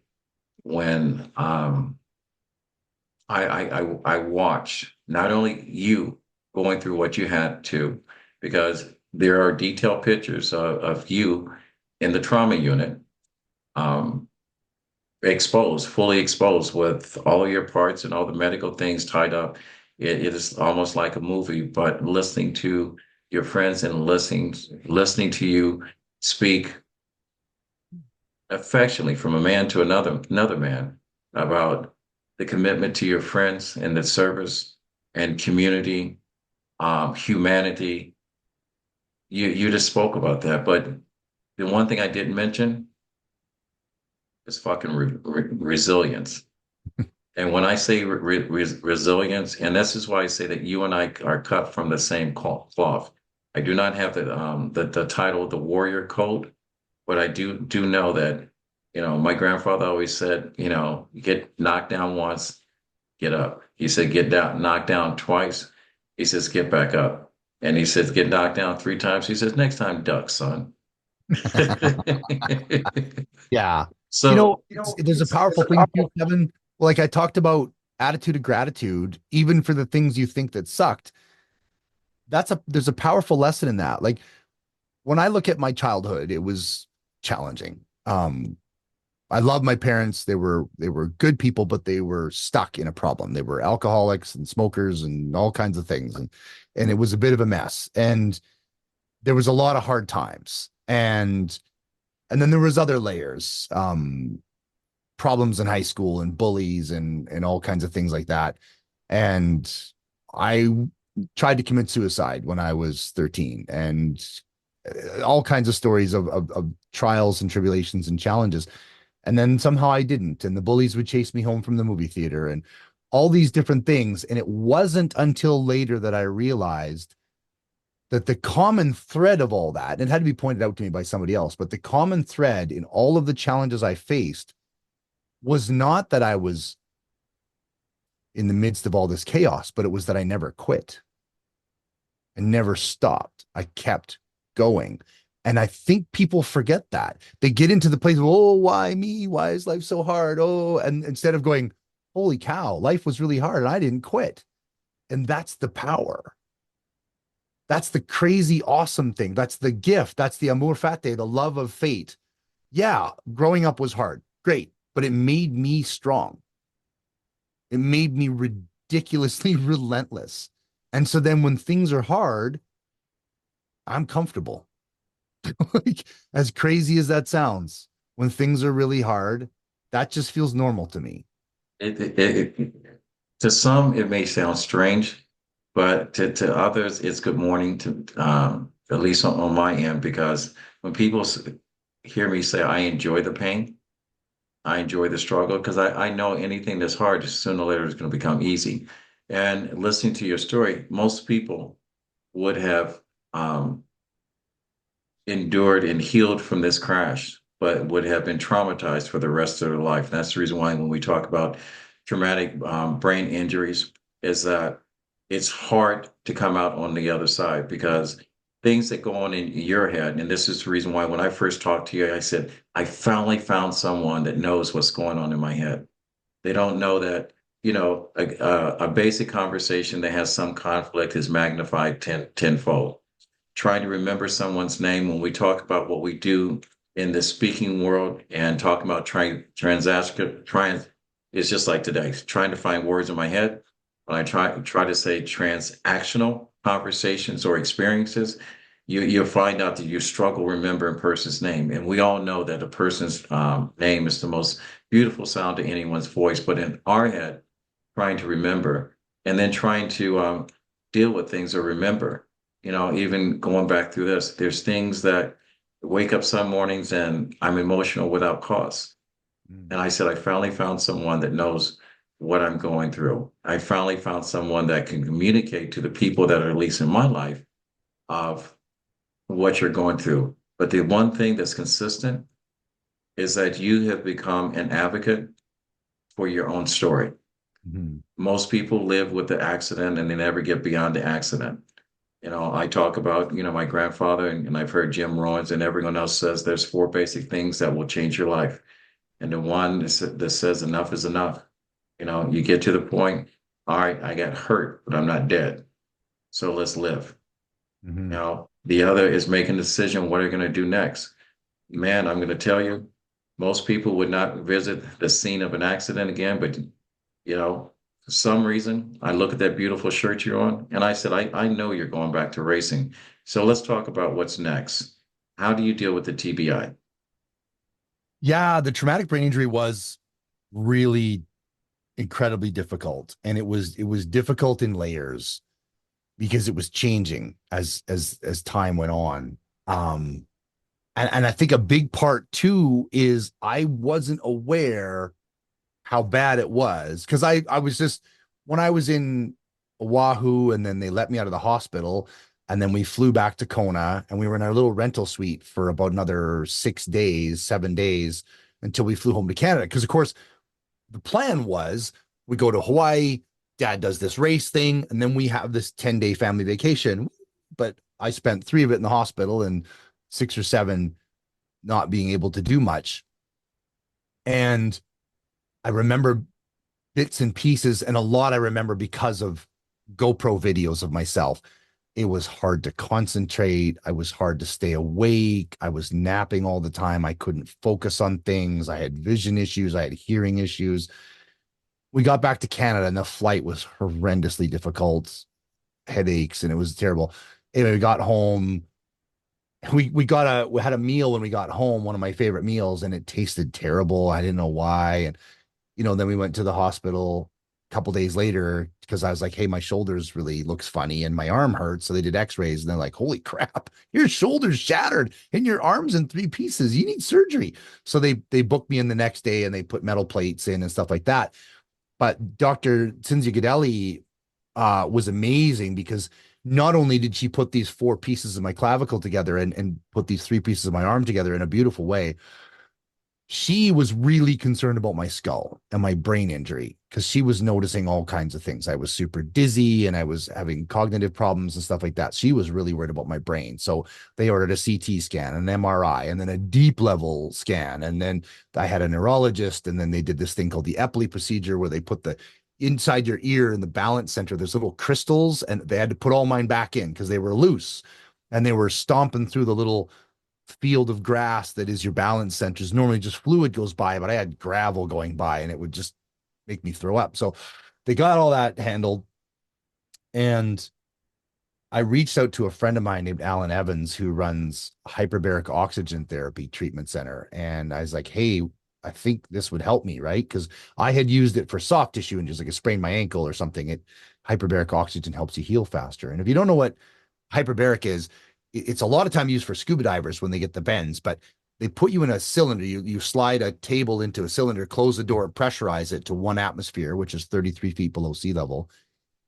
when I watched not only you going through what you had to, because there are detailed pictures of you in the trauma unit, exposed, fully exposed, with all your parts and all the medical things tied up. It is almost like a movie, but listening to your friends and listening to you speak affectionately from a man to another man about the commitment to your friends and the service and community, humanity. You just spoke about that, but the one thing I didn't mention is fucking resilience. And when I say resilience, and this is why I say that you and I are cut from the same cloth. I do not have the title of the warrior code, but I do know that, my grandfather always said, you get knocked down once, get up. He said, knocked down twice. He says, get back up. And he says, get knocked down 3 times. He says, next time, duck, son. Yeah. So, there's a powerful thing too, Kevin. Like, I talked about attitude of gratitude, even for the things you think that sucked. There's a powerful lesson in that. Like, when I look at my childhood, it was challenging. I love my parents. They were good people, but they were stuck in a problem. They were alcoholics and smokers and all kinds of things. And it was a bit of a mess. And there was a lot of hard times. And then there was other layers, problems in high school and bullies and all kinds of things like that. And I tried to commit suicide when I was 13, and all kinds of stories of trials and tribulations and challenges. And then somehow I didn't, and the bullies would chase me home from the movie theater and all these different things. And it wasn't until later that I realized that the common thread of all that, and it had to be pointed out to me by somebody else, but the common thread in all of the challenges I faced was not that I was in the midst of all this chaos, but it was that I never quit. I never stopped. I kept going. And I think people forget that. They get into the place of, oh, why me? Why is life so hard? Oh, and instead of going, holy cow, life was really hard and I didn't quit. And that's the power. That's the crazy, awesome thing. That's the gift. That's the amour fati, the love of fate. Yeah, growing up was hard. Great. But it made me strong. It made me ridiculously relentless. And so then when things are hard, I'm comfortable. Like, as crazy as that sounds, when things are really hard, that just feels normal to me. To some, it may sound strange, but to others, it's good morning to, at least on my end, because when people hear me say, I enjoy the pain, I enjoy the struggle, because I know anything that's hard, sooner or later, is going to become easy. And listening to your story, most people would have endured and healed from this crash, but would have been traumatized for the rest of their life. And that's the reason why when we talk about traumatic brain injuries, is that it's hard to come out on the other side, because things that go on in your head, and this is the reason why when I first talked to you, I said, I finally found someone that knows what's going on in my head. They don't know that, a basic conversation that has some conflict is magnified tenfold. Trying to remember someone's name when we talk about what we do in the speaking world and talking about it's just like today, trying to find words in my head. When I try to say transactional conversations or experiences, you'll find out that you struggle remembering a person's name. And we all know that a person's name is the most beautiful sound to anyone's voice. But in our head, trying to remember and then trying to deal with things or remember, even going back through this, there's things that wake up some mornings and I'm emotional without cause. And I said, I finally found someone that knows what I'm going through. I finally found someone that can communicate to the people that are at least in my life of what you're going through. But the one thing that's consistent is that you have become an advocate for your own story. Mm-hmm. Most people live with the accident and they never get beyond the accident. I talk about, my grandfather, and I've heard Jim Rohns and everyone else says there's 4 basic things that will change your life. And the one that says enough is enough. You get to the point, all right, I got hurt, but I'm not dead. So let's live. Mm-hmm. The other is making a decision, what are you going to do next? Man, I'm going to tell you, most people would not visit the scene of an accident again, but, for some reason, I look at that beautiful shirt you're on, and I said, I know you're going back to racing. So let's talk about what's next. How do you deal with the TBI? Yeah, the traumatic brain injury was really incredibly difficult, and it was difficult in layers because it was changing as time went on. And I think a big part too is I wasn't aware how bad it was, because I was just, when I was in Oahu and then they let me out of the hospital and then we flew back to Kona and we were in our little rental suite for about another 7 days until we flew home to Canada. Because of course the plan was we go to Hawaii, Dad does this race thing, and then we have this 10-day family vacation. But I spent 3 of it in the hospital and 6 or 7 not being able to do much. And I remember bits and pieces, and a lot I remember because of GoPro videos of myself. It was hard to concentrate. I was hard to stay awake. I was napping all the time. I couldn't focus on things. I had vision issues. I had hearing issues. We got back to Canada and the flight was horrendously difficult, headaches, and it was terrible. Anyway, we got home. We had a meal when we got home, one of my favorite meals, and it tasted terrible. I didn't know why. And, then we went to the hospital a couple days later because I was like, hey, my shoulders really looks funny and my arm hurts. So they did x-rays and they're like, holy crap, your shoulder's shattered and your arm's in 3 pieces. You need surgery. So they booked me in the next day and they put metal plates in and stuff like that. But Dr. Cinzia Gadelli was amazing, because not only did she put these 4 pieces of my clavicle together and put these 3 pieces of my arm together in a beautiful way, she was really concerned about my skull and my brain injury, because she was noticing all kinds of things. I was super dizzy and I was having cognitive problems and stuff like that. She was really worried about my brain. So they ordered a CT scan, an MRI, and then a deep level scan. And then I had a neurologist, and then they did this thing called the Epley procedure, where they put the inside your ear in the balance center, there's little crystals, and they had to put all mine back in because they were loose and they were stomping through the little field of grass that is your balance centers. Normally just fluid goes by, but I had gravel going by and it would just make me throw up. So they got all that handled, and I reached out to a friend of mine named Alan Evans, who runs Hyperbaric Oxygen Therapy Treatment Center. And I was like, hey, I think this would help me, right? Because I had used it for soft tissue and just like a sprained my ankle or something. Hyperbaric oxygen helps you heal faster. And if you don't know what hyperbaric is, it's a lot of time used for scuba divers when they get the bends, but they put you in a cylinder. You slide a table into a cylinder, close the door, pressurize it to 1 atmosphere, which is 33 feet below sea level.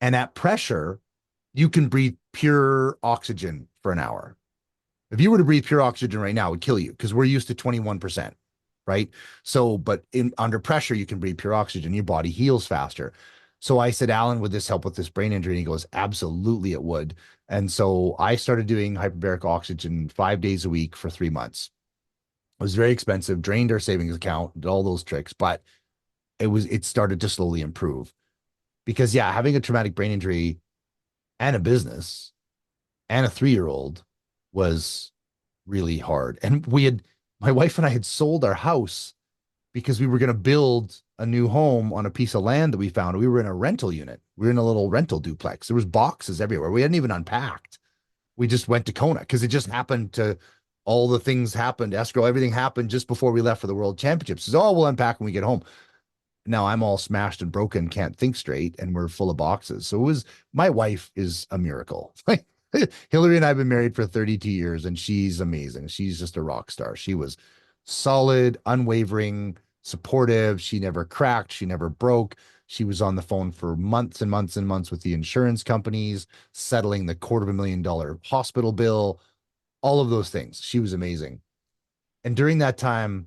And at pressure, you can breathe pure oxygen for an hour. If you were to breathe pure oxygen right now, it would kill you because we're used to 21%, right? So, but under pressure, you can breathe pure oxygen. Your body heals faster. So I said, Alan, would this help with this brain injury? And he goes, absolutely, it would. And so I started doing hyperbaric oxygen 5 days a week for 3 months. It was very expensive, drained our savings account, did all those tricks, but it started to slowly improve. Because yeah, having a traumatic brain injury and a business and a 3-year-old was really hard. And my wife and I had sold our house because we were going to build a new home on a piece of land that we found. We were in a rental unit. We were in a little rental duplex. There was boxes everywhere. We hadn't even unpacked. We just went to Kona because it just happened to, all the things happened, escrow, everything happened just before we left for the World Championships. So, oh, we'll unpack when we get home. Now I'm all smashed and broken, can't think straight, and we're full of boxes. So my wife is a miracle. Hillary and I have been married for 32 years, and she's amazing. She's just a rock star. She was solid, unwavering, supportive. She never cracked. She never broke. She was on the phone for months and months and months with the insurance companies, settling the $250,000 hospital bill, all of those things. She was amazing. And during that time,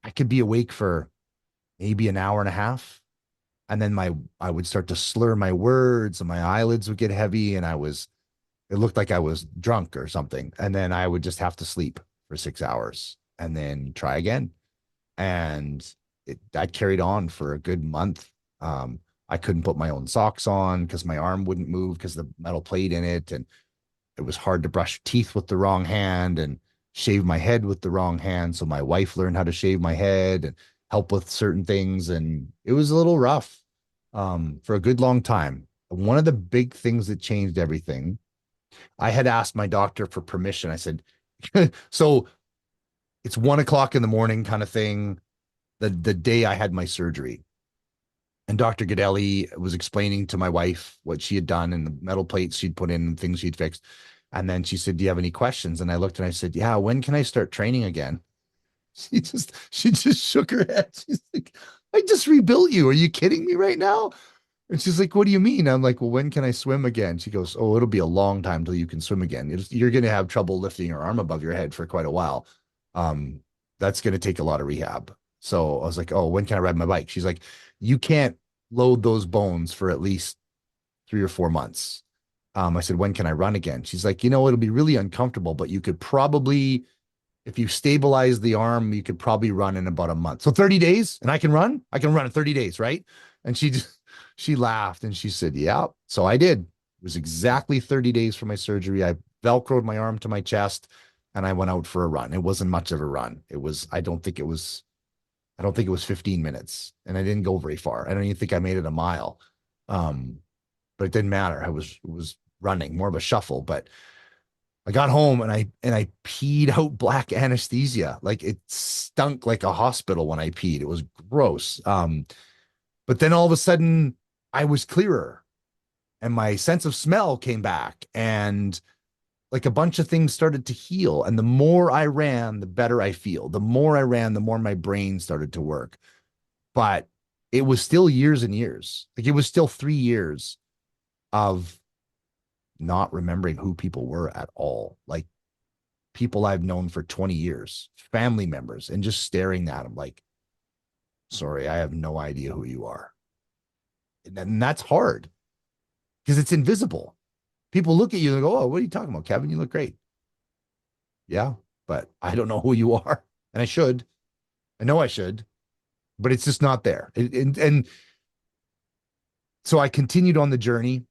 I could be awake for maybe an hour and a half. And then I would start to slur my words and my eyelids would get heavy. And it looked like I was drunk or something. And then I would just have to sleep for 6 hours and then try again. And I carried on for a good month. I couldn't put my own socks on because my arm wouldn't move because the metal plate in it. And it was hard to brush teeth with the wrong hand and shave my head with the wrong hand. So my wife learned how to shave my head and help with certain things. And it was a little rough for a good long time. One of the big things that changed everything, I had asked my doctor for permission. I said, so it's 1 o'clock in the morning kind of thing, the day I had my surgery. And Dr. Godelli was explaining to my wife what she had done and the metal plates she'd put in and things she'd fixed. And then she said, do you have any questions? And I looked and I said, yeah, when can I start training again? She just shook her head. She's like, I just rebuilt you. Are you kidding me right now? And she's like, what do you mean? I'm like, well, when can I swim again? She goes, oh, it'll be a long time till you can swim again. You're going to have trouble lifting your arm above your head for quite a while. That's going to take a lot of rehab. So I was like, oh, when can I ride my bike? She's like, you can't load those bones for at least 3 or 4 months. I said, when can I run again? She's like, it'll be really uncomfortable, but you could probably, if you stabilize the arm, you could probably run in about a month. So 30 days and I can run in 30 days. Right. And she laughed and she said, yeah. So I did. It was exactly 30 days for my surgery. I Velcroed my arm to my chest and I went out for a run. It wasn't much of a run. I don't think it was 15 minutes and I didn't go very far. I don't even think I made it a mile. But it didn't matter. It was running, more of a shuffle, but I got home and I peed out black anesthesia. Like it stunk like a hospital when I peed. It was gross. But then all of a sudden I was clearer and my sense of smell came back and like a bunch of things started to heal. And the more I ran, the better I feel. The more I ran, the more my brain started to work. But it was still years and years. Like it was still 3 years of not remembering who people were at all. Like people I've known for 20 years, family members, and just staring at them like, sorry, I have no idea who you are. And that's hard because it's invisible. People look at you and go, oh, what are you talking about, Kevin? You look great. Yeah, but I don't know who you are. And I should. I know I should, but it's just not there. And so I continued on the journey.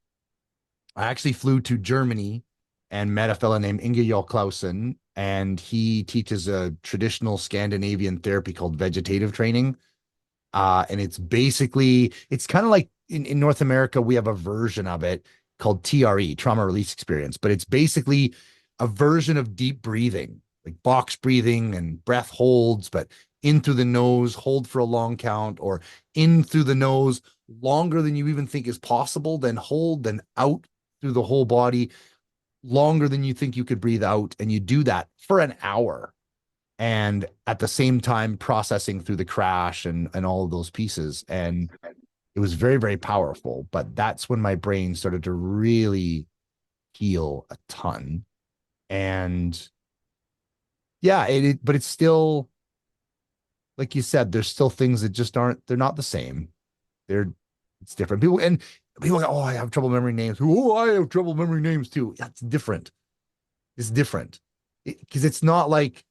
I actually flew to Germany and met a fellow named Inge Jarl Clausen, and he teaches a traditional Scandinavian therapy called vegetative training. And it's kind of like in North America, we have a version of it. called TRE, trauma release experience, but it's basically a version of deep breathing, like box breathing and breath holds, but in through the nose, hold for a long count, or in through the nose longer than you even think is possible, then hold, then out through the whole body longer than you think you could breathe out. And you do that for an hour. And at the same time, processing through the crash and all of those pieces. And it was very, very powerful. But that's when my brain started to really heal a ton. And yeah, but it's still, like you said, there's still things that just they're not the same. It's different. People go, oh, I have trouble remembering names. Oh, I have trouble remembering names too. That's different. It's different. Because it's not like,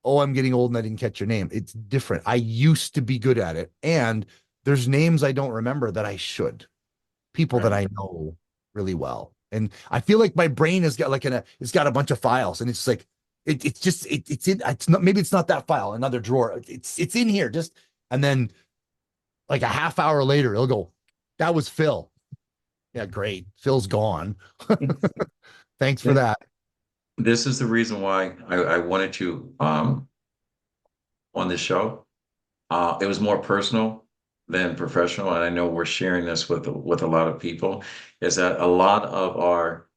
oh, I'm getting old and I didn't catch your name. It's different. I used to be good at it. And there's names I don't remember that I should. People that I know really well. And I feel like my brain has got it's got a bunch of files, and it's like, maybe it's not that file, another drawer. It's in here and then like a half hour later, it'll go, that was Phil. Yeah, great. Phil's gone. Thanks for that. This is the reason why I wanted you on this show. It was more personal than professional, and I know we're sharing this with a lot of people, is that a lot of our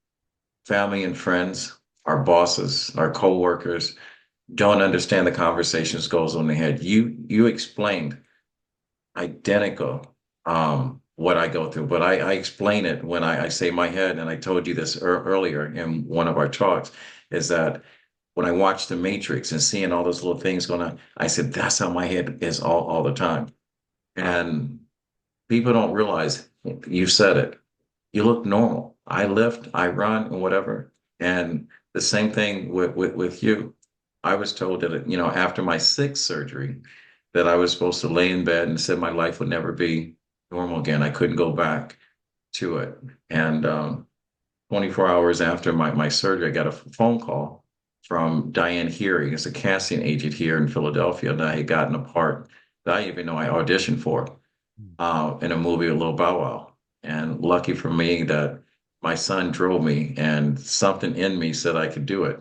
family and friends, our bosses, our coworkers don't understand the conversations goes on in the head. You explained identical what I go through, but I explain it when I say my head, and I told you this earlier in one of our talks, is that when I watch The Matrix and seeing all those little things going on, I said, that's how my head is all the time. And people don't realize, you said it, you look normal. I lift, I run, and whatever. And the same thing with you. I was told that, after my 6th surgery, that I was supposed to lay in bed and said my life would never be normal again. I couldn't go back to it. And 24 hours after my surgery, I got a phone call from Diane Heering. It's a casting agent here in Philadelphia that I had gotten a part that I even know I auditioned for in a movie with Lil Bow Wow. And lucky for me that my son drove me, and something in me said I could do it.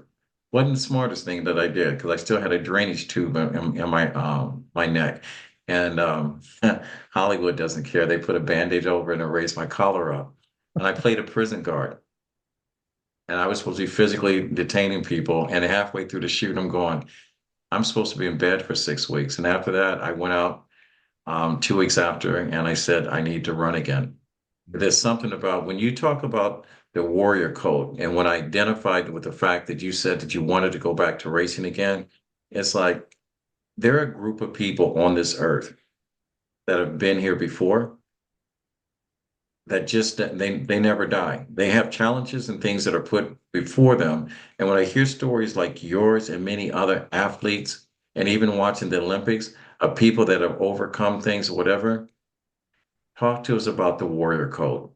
Wasn't the smartest thing that I did, because I still had a drainage tube in my neck. And Hollywood doesn't care. They put a Band-Aid over and erased my collar up. And I played a prison guard. And I was supposed to be physically detaining people. And halfway through the shoot, I'm going, I'm supposed to be in bed for 6 weeks. And after that, I went out 2 weeks after, and I said, I need to run again. There's something about when you talk about the warrior code, and when I identified with the fact that you said that you wanted to go back to racing again, it's like there are a group of people on this earth that have been here before that just, they never die. They have challenges and things that are put before them. And when I hear stories like yours and many other athletes, and even watching the Olympics, of people that have overcome things or whatever, talk to us about the warrior code.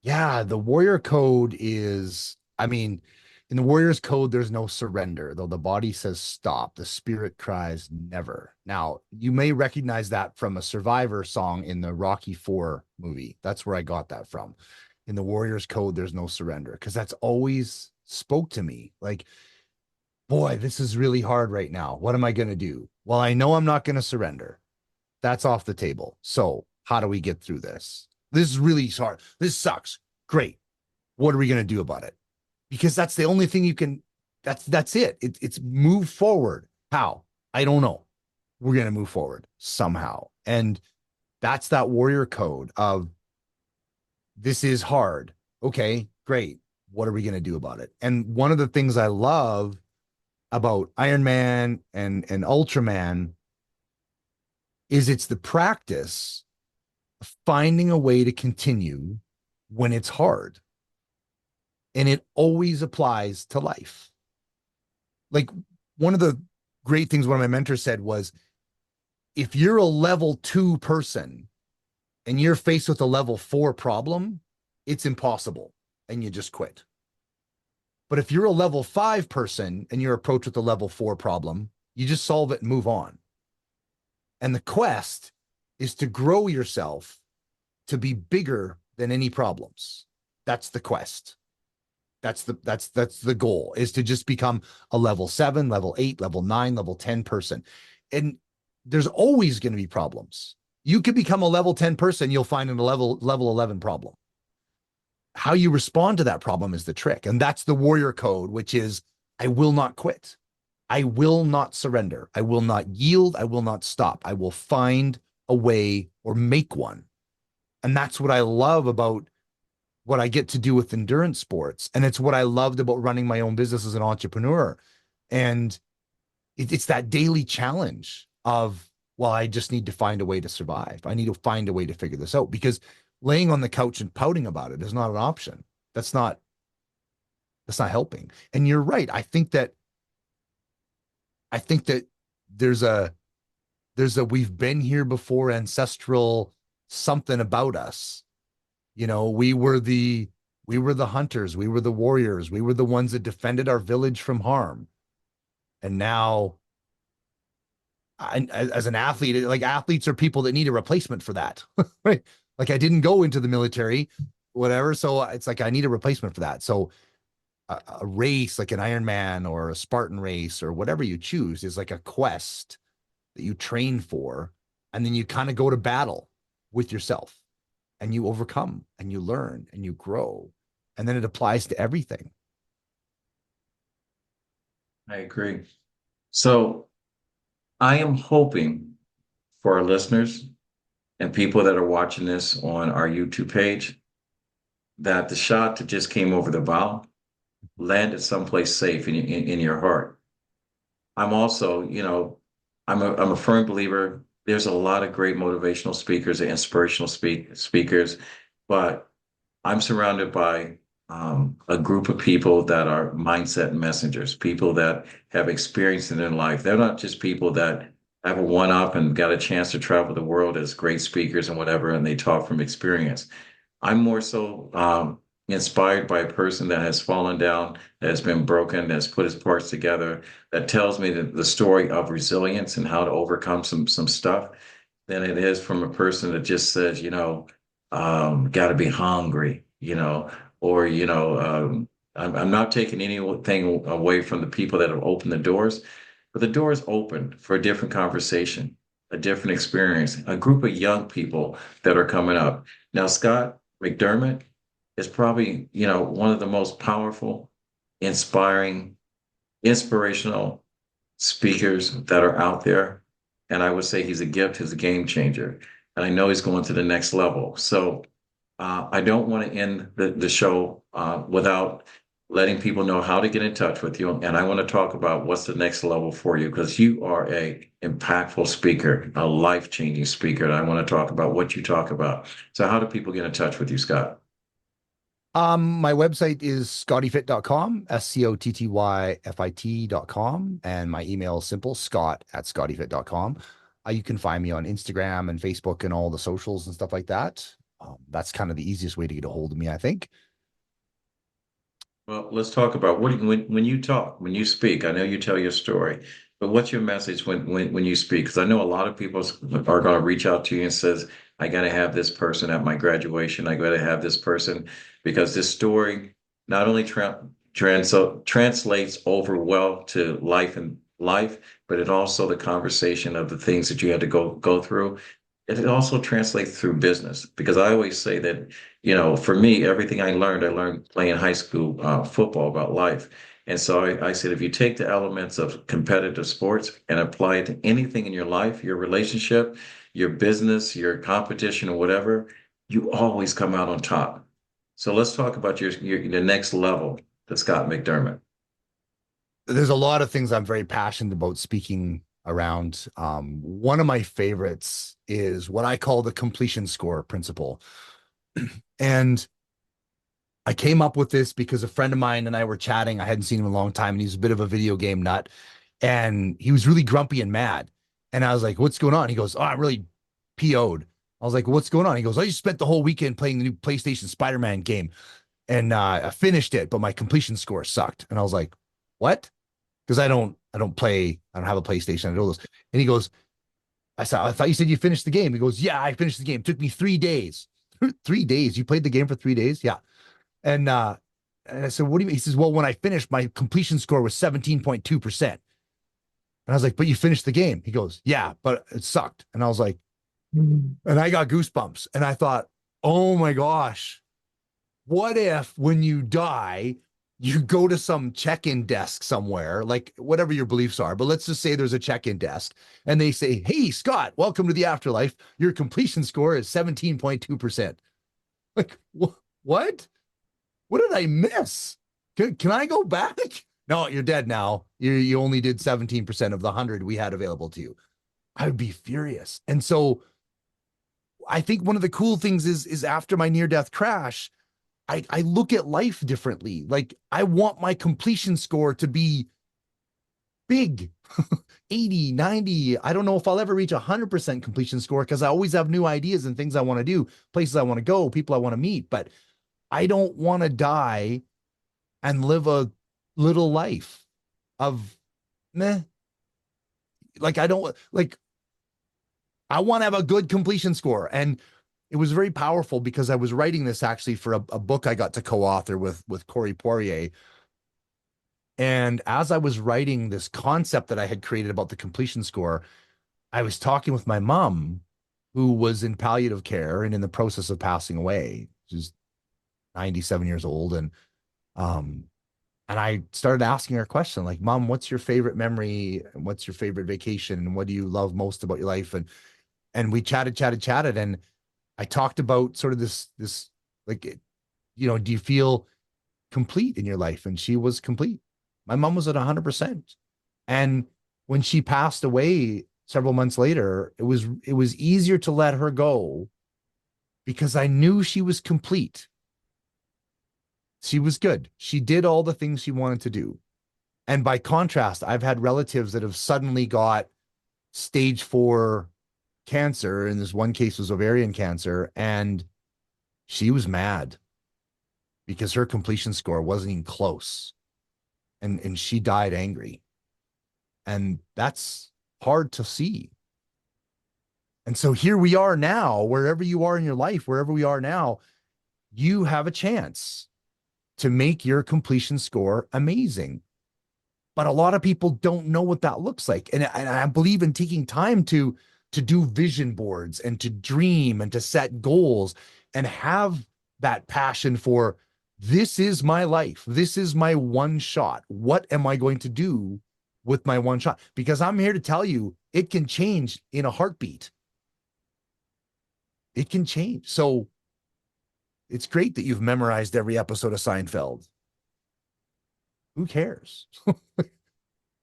Yeah, the warrior code is, in the warrior's code, there's no surrender. Though the body says stop, the spirit cries never. Now, you may recognize that from a Survivor song in the Rocky IV movie. That's where I got that from. In the warrior's code, there's no surrender, because that's always spoke to me. Like, boy, this is really hard right now. What am I going to do? Well, I know I'm not going to surrender. That's off the table. So how do we get through this? This is really hard. This sucks. Great. What are we going to do about it? Because that's the only thing you can, that's it. It's move forward. How? I don't know. We're going to move forward somehow. And that's that warrior code of, this is hard. Okay, great. What are we going to do about it? And one of the things I love about Ironman and Ultraman is it's the practice of finding a way to continue when it's hard. And it always applies to life. Like, one of the great things one of my mentors said was, if you're a level 2 person and you're faced with a level 4 problem, it's impossible and you just quit. But if you're a level 5 person and you're approached with a level 4 problem, you just solve it and move on. And the quest is to grow yourself to be bigger than any problems. That's the quest. That's the goal, is to just become a level 7, level 8, level 9, level 10 person. And there's always going to be problems. You could become a level 10 person, you'll find a level 11 problem. How you respond to that problem is the trick. And that's the warrior code, which is, I will not quit. I will not surrender. I will not yield. I will not stop. I will find a way or make one. And that's what I love about what I get to do with endurance sports. And it's what I loved about running my own business as an entrepreneur. And it's that daily challenge of, well, I just need to find a way to survive. I need to find a way to figure this out, because laying on the couch and pouting about it is not an option. That's not helping. And you're right. I think that there's a we've been here before ancestral something about us. You know, we were the hunters, we were the warriors, we were the ones that defended our village from harm. And now, as an athlete, like, athletes are people that need a replacement for that, right? Like, I didn't go into the military, whatever. So it's like, I need a replacement for that. So a race like an Ironman or a Spartan race or whatever you choose is like a quest that you train for. And then you kind of go to battle with yourself, and you overcome and you learn and you grow. And then it applies to everything. I agree. So I am hoping for our listeners and people that are watching this on our YouTube page that the shot that just came over the bow landed someplace safe in your heart. I'm also, I'm a firm believer. There's a lot of great motivational speakers and inspirational speakers, but I'm surrounded by a group of people that are mindset messengers, people that have experience in their life. They're not just people that have a one-up and got a chance to travel the world as great speakers and whatever, and they talk from experience. I'm more so inspired by a person that has fallen down, that has been broken, that's put his parts together, that tells me the story of resilience and how to overcome some stuff, than it is from a person that just says, got to be hungry, or, I'm not taking anything away from the people that have opened the doors, but the doors open for a different conversation, a different experience, a group of young people that are coming up. Now, Scott McDermott is probably, one of the most powerful, inspiring, inspirational speakers that are out there. And I would say he's a gift, he's a game changer. And I know he's going to the next level. So I don't want to end the show without letting people know how to get in touch with you. And I want to talk about what's the next level for you, because you are a impactful speaker, a life-changing speaker. And I want to talk about what you talk about. So how do people get in touch with you, Scott? My website is scottyfit.com, SCOTTYFIT.com. And my email is simple, scott@scottyfit.com. You can find me on Instagram and Facebook and all the socials and stuff like that. That's kind of the easiest way to get a hold of me, I think. Well, let's talk about when you talk, when you speak. I know you tell your story, but what's your message when you speak? Because I know a lot of people are going to reach out to you and says, I got to have this person at my graduation. I got to have this person, because this story not only translates over well to life, but it also the conversation of the things that you had to go through. It also translates through business, because I always say that, for me, everything I learned playing high school football about life. And so I said, if you take the elements of competitive sports and apply it to anything in your life, your relationship, your business, your competition, or whatever, you always come out on top. So let's talk about the next level to Scott McDermott. There's a lot of things I'm very passionate about speaking around. One of my favorites is what I call the completion score principle. And I came up with this because a friend of mine and I were chatting. I hadn't seen him in a long time, and he's a bit of a video game nut. And he was really grumpy and mad. And I was like, what's going on? He goes, I'm really PO'd. I was like, what's going on? He goes, I just spent the whole weekend playing the new PlayStation Spider-Man game. And I finished it, but my completion score sucked. And I was like, what? Because I don't have a PlayStation. I know those. And he goes, I thought you said you finished the game. He goes, yeah, I finished the game. It took me 3 days. 3 days. You played the game for 3 days? Yeah. And I said, what do you mean? He says, well, when I finished, my completion score was 17.2%. And I was like, but you finished the game. He goes, yeah, but it sucked. And I was like, and I got goosebumps. And I thought, oh my gosh, what if when you die, you go to some check-in desk somewhere, like whatever your beliefs are, but let's just say there's a check-in desk and they say, hey, Scott, welcome to the afterlife. Your completion score is 17.2%. Like, what? What did I miss? Can I go back? No, you're dead now. You only did 17% of the 100 we had available to you. I would be furious. And so I think one of the cool things is after my near-death crash, I look at life differently. Like, I want my completion score to be big, 80, 90. I don't know if I'll ever reach 100% completion score because I always have new ideas and things I want to do, places I want to go, people I want to meet. But I don't want to die and live a little life of meh. Like, I want to have a good completion score. And it was very powerful because I was writing this actually for a book I got to co-author with Corey Poirier. And as I was writing this concept that I had created about the completion score, I was talking with my mom, who was in palliative care and in the process of passing away. She's 97 years old. And I started asking her a question like, Mom, what's your favorite memory? And what's your favorite vacation? And what do you love most about your life? And we chatted. And I talked about sort of this, like, you know, do you feel complete in your life? And she was complete. My mom was at 100%. And when she passed away several months later, it was easier to let her go because I knew she was complete. She was good. She did all the things she wanted to do. And by contrast, I've had relatives that have suddenly got stage 4 cancer. In this one case was ovarian cancer. And she was mad because her completion score wasn't even close. And she died angry. And that's hard to see. And so here we are now, wherever you are in your life, wherever we are now, you have a chance to make your completion score amazing. But a lot of people don't know what that looks like. And I believe in taking time to do vision boards and to dream and to set goals and have that passion for, this is my life. This is my one shot. What am I going to do with my one shot? Because I'm here to tell you, it can change in a heartbeat. It can change. So it's great that you've memorized every episode of Seinfeld. Who cares?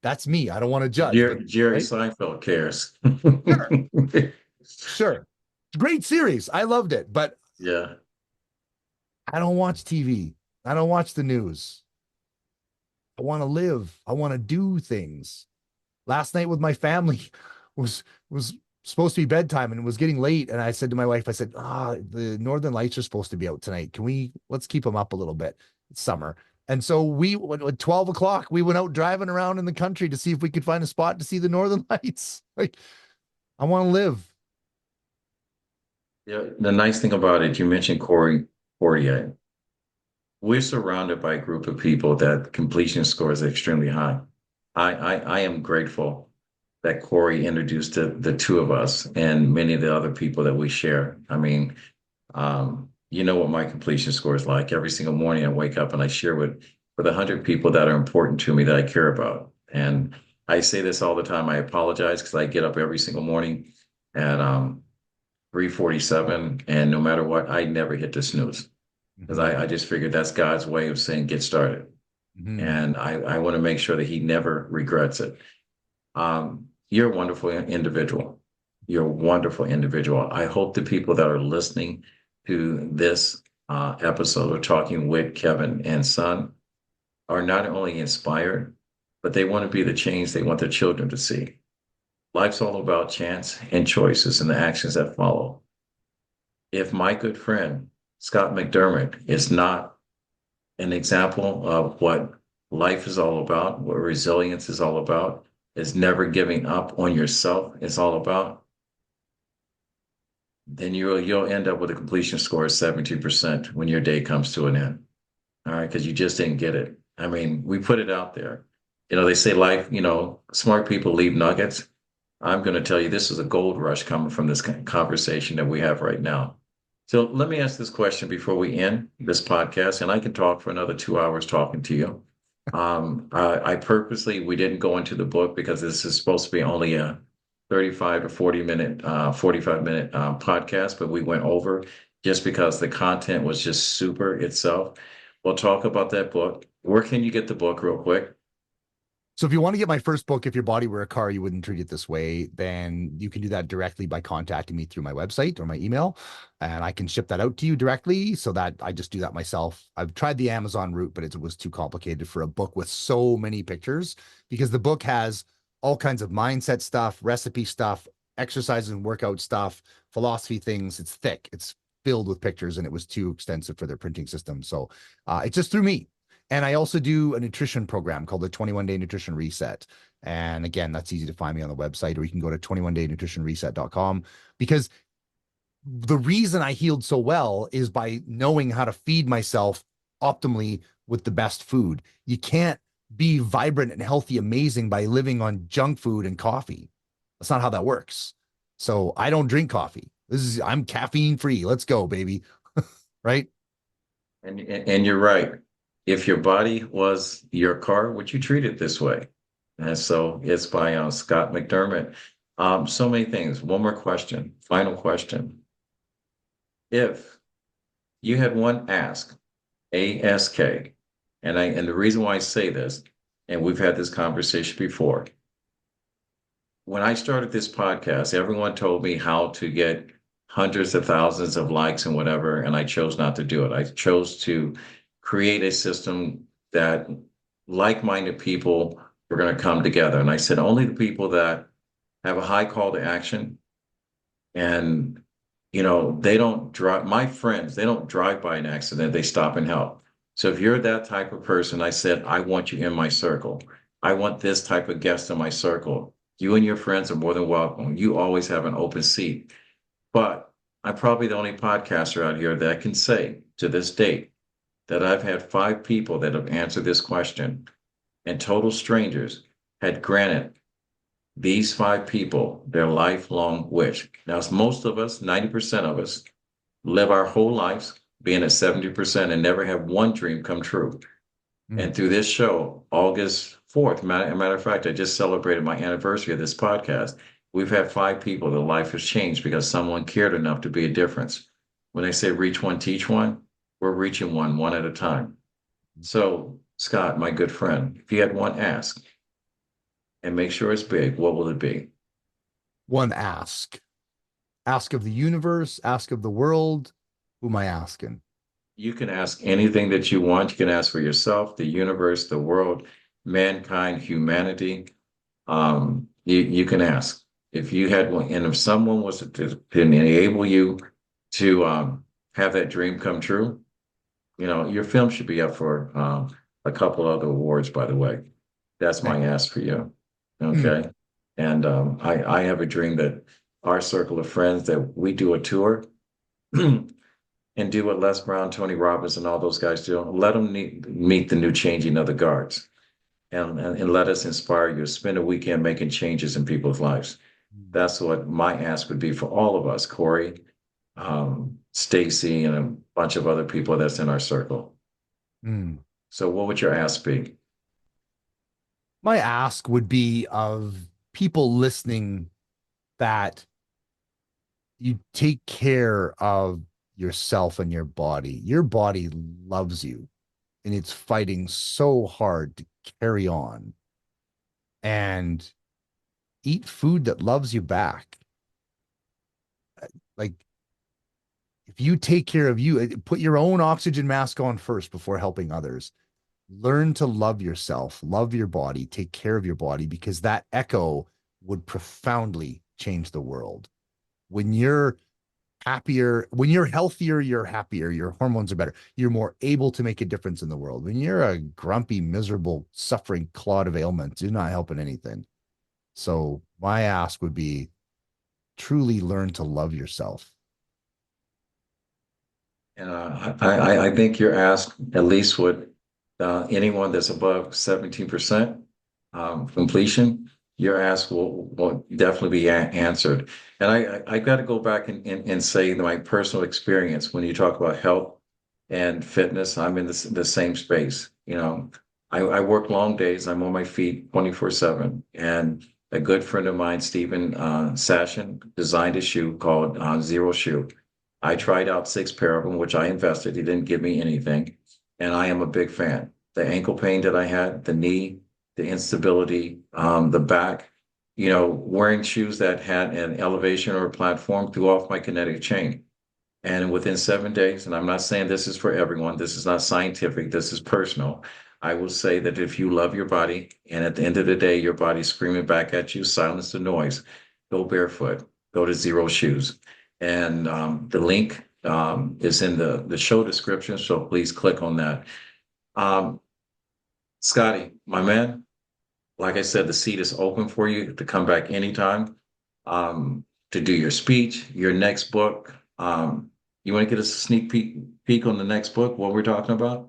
That's me. I don't want to judge. Jerry Seinfeld cares. Sure. Great series. I loved it. But yeah, I don't watch TV. I don't watch the news. I want to live. I want to do things. Last night with my family was supposed to be bedtime and it was getting late. And I said to my wife, I said, the Northern Lights are supposed to be out tonight. Let's keep them up a little bit. It's summer. And so at 12 o'clock, we went out driving around in the country to see if we could find a spot to see the Northern Lights. Like, I want to live. Yeah. The nice thing about it, you mentioned Corey Poirier. We're surrounded by a group of people that completion scores are extremely high. I am grateful that Corey introduced the two of us and many of the other people that we share. I mean, you know what my completion score is like. Every single morning I wake up and I share with 100 people that are important to me that I care about. And I say this all the time. I apologize because I get up every single morning at 3:47, and no matter what, I never hit the snooze because I just figured that's God's way of saying get started. Mm-hmm. And I want to make sure that he never regrets it. You're a wonderful individual. You're a wonderful individual. I hope the people that are listening to this episode of Talking with Kevin and Son are not only inspired, but they want to be the change they want their children to see. Life's all about chance and choices and the actions that follow. If my good friend, Scott McDermott, is not an example of what life is all about, what resilience is all about, is never giving up on yourself is all about, then you'll end up with a completion score of 72% when your day comes to an end. All right, because you just didn't get it. I mean, we put it out there. They say life, smart people leave nuggets. I'm going to tell you, this is a gold rush coming from this conversation that we have right now. So let me ask this question before we end this podcast, and I can talk for another 2 hours talking to you. I purposely, we didn't go into the book because this is supposed to be only a 35 to 45-minute podcast, but we went over just because the content was just super itself. We'll talk about that book. Where can you get the book real quick? So if you want to get my first book, If Your Body Were a Car, You Wouldn't Treat It This Way, then you can do that directly by contacting me through my website or my email, and I can ship that out to you directly, so that I just do that myself. I've tried the Amazon route, but it was too complicated for a book with so many pictures, because the book has all kinds of mindset stuff, recipe stuff, exercises and workout stuff, philosophy things. It's thick. It's filled with pictures, and it was too extensive for their printing system. So it just threw me. And I also do a nutrition program called the 21-Day Nutrition Reset. And again, that's easy to find me on the website, or you can go to 21daynutritionreset.com, because the reason I healed so well is by knowing how to feed myself optimally with the best food. You can't be vibrant and healthy, amazing by living on junk food and coffee. That's not how that works. So I don't drink coffee. I'm caffeine free. Let's go, baby. Right? And you're right. If your body was your car, would you treat it this way? And so it's by Scott McDermott. So many things. One more question. Final question. If you had one ask, ASK, and the reason why I say this, and we've had this conversation before, when I started this podcast, everyone told me how to get hundreds of thousands of likes and whatever, and I chose not to do it. I chose to create a system that like-minded people were going to come together. And I said, only the people that have a high call to action, and, they don't drive, my friends, they don't drive by an accident, they stop and help. So if you're that type of person, I said, I want you in my circle. I want this type of guest in my circle. You and your friends are more than welcome. You always have an open seat. But I'm probably the only podcaster out here that can say to this date that I've had 5 people that have answered this question, and total strangers had granted these 5 people their lifelong wish. Now, most of us, 90% of us, live our whole lives being at 70% and never have one dream come true. And through this show, August 4th, matter of fact, I just celebrated my anniversary of this podcast. We've had 5 people that life has changed because someone cared enough to be a difference. When they say reach one, teach one, we're reaching one at a time. So, Scott, my good friend, if you had one ask, and make sure it's big, what will it be? One ask. Ask of the universe, ask of the world. Who am I asking? You can ask anything that you want. You can ask for yourself, the universe, the world, mankind, humanity. You can ask. If you had one, and if someone was to enable you to have that dream come true, your film should be up for a couple other awards, by the way. That's my ask for you. Okay. And I have a dream that our circle of friends, that we do a tour and do what Les Brown, Tony Robbins, and all those guys do. Let them meet the new changing of the guards, and let us inspire you. Spend a weekend making changes in people's lives. That's what my ask would be for all of us, Corey, Stacy, and a bunch of other people that's in our circle. So what would your ask be? My ask would be of people listening that you take care of yourself and your body. Your body loves you, and it's fighting so hard to carry on. And eat food that loves you back. Like, if you take care of you, put your own oxygen mask on first before helping others. Learn to love yourself, love your body, take care of your body, because that echo would profoundly change the world. When you're happier, when you're healthier, you're happier, your hormones are better, you're more able to make a difference in the world. When you're a grumpy, miserable, suffering clod of ailments, you're not helping anything. So my ask would be, truly learn to love yourself. And I think you're asked at least what anyone that's above 17% completion, your ask will definitely be answered. And I got to go back and say that my personal experience when you talk about health and fitness, I'm in the same space. You know, I work long days. I'm on my feet 24/7. And a good friend of mine, Stephen Sashin, designed a shoe called Xero Shoe. I tried out 6 pair of them, which I invested. He didn't give me anything. And I am a big fan. The ankle pain that I had, the knee, the instability, the back, you know, wearing shoes that had an elevation or a platform threw off my kinetic chain. And within 7 days, and I'm not saying this is for everyone, this is not scientific, this is personal. I will say that if you love your body and at the end of the day, your body's screaming back at you, silence the noise, go barefoot, go to Xero Shoes. And the link is in the show description, so please click on that. Scotty, my man, like I said, the seat is open for you to come back anytime to do your speech, your next book. You want to get us a sneak peek on the next book, what we're talking about?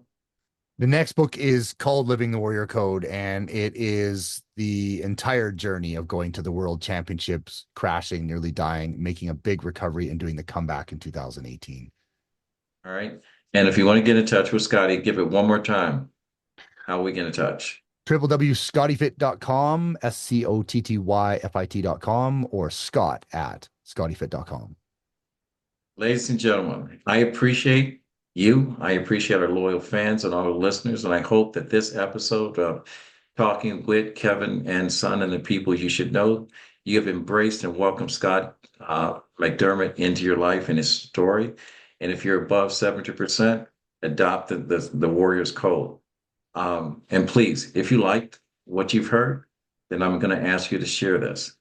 The next book is called Living the Warrior Code, and it is the entire journey of going to the World Championships, crashing, nearly dying, making a big recovery, and doing the comeback in 2018. All right. And if you want to get in touch with Scotty, give it one more time. How we get in touch? www.scottyfit.com, SCOTTYFIT.com, or scott@scottyfit.com. Ladies and gentlemen, I appreciate you. I appreciate our loyal fans and all the listeners. And I hope that this episode of Talking with Kevin and Son and the People You Should Know, you have embraced and welcomed Scott McDermott into your life and his story. And if you're above 70%, adopt the Warrior's Code. And please, if you liked what you've heard, then I'm going to ask you to share this.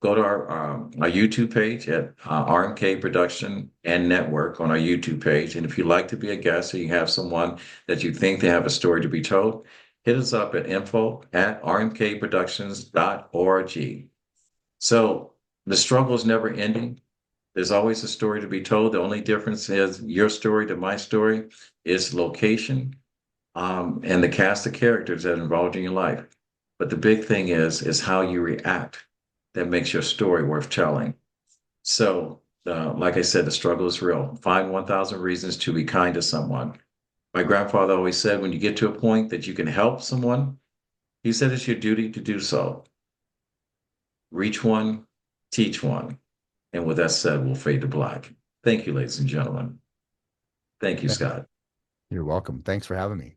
Go to our YouTube page at RMK Production and Network on our YouTube page. And if you'd like to be a guest or you have someone that you think they have a story to be told, hit us up at info@rmkproductions.org. So the struggle is never ending. There's always a story to be told. The only difference is your story to my story is location and the cast of characters that are involved in your life. But the big thing is how you react that makes your story worth telling. So, like I said, the struggle is real. Find 1,000 reasons to be kind to someone. My grandfather always said, when you get to a point that you can help someone, he said it's your duty to do so. Reach one, teach one. And with that said, we'll fade to black. Thank you, ladies and gentlemen. Thank you, Scott. You're welcome. Thanks for having me.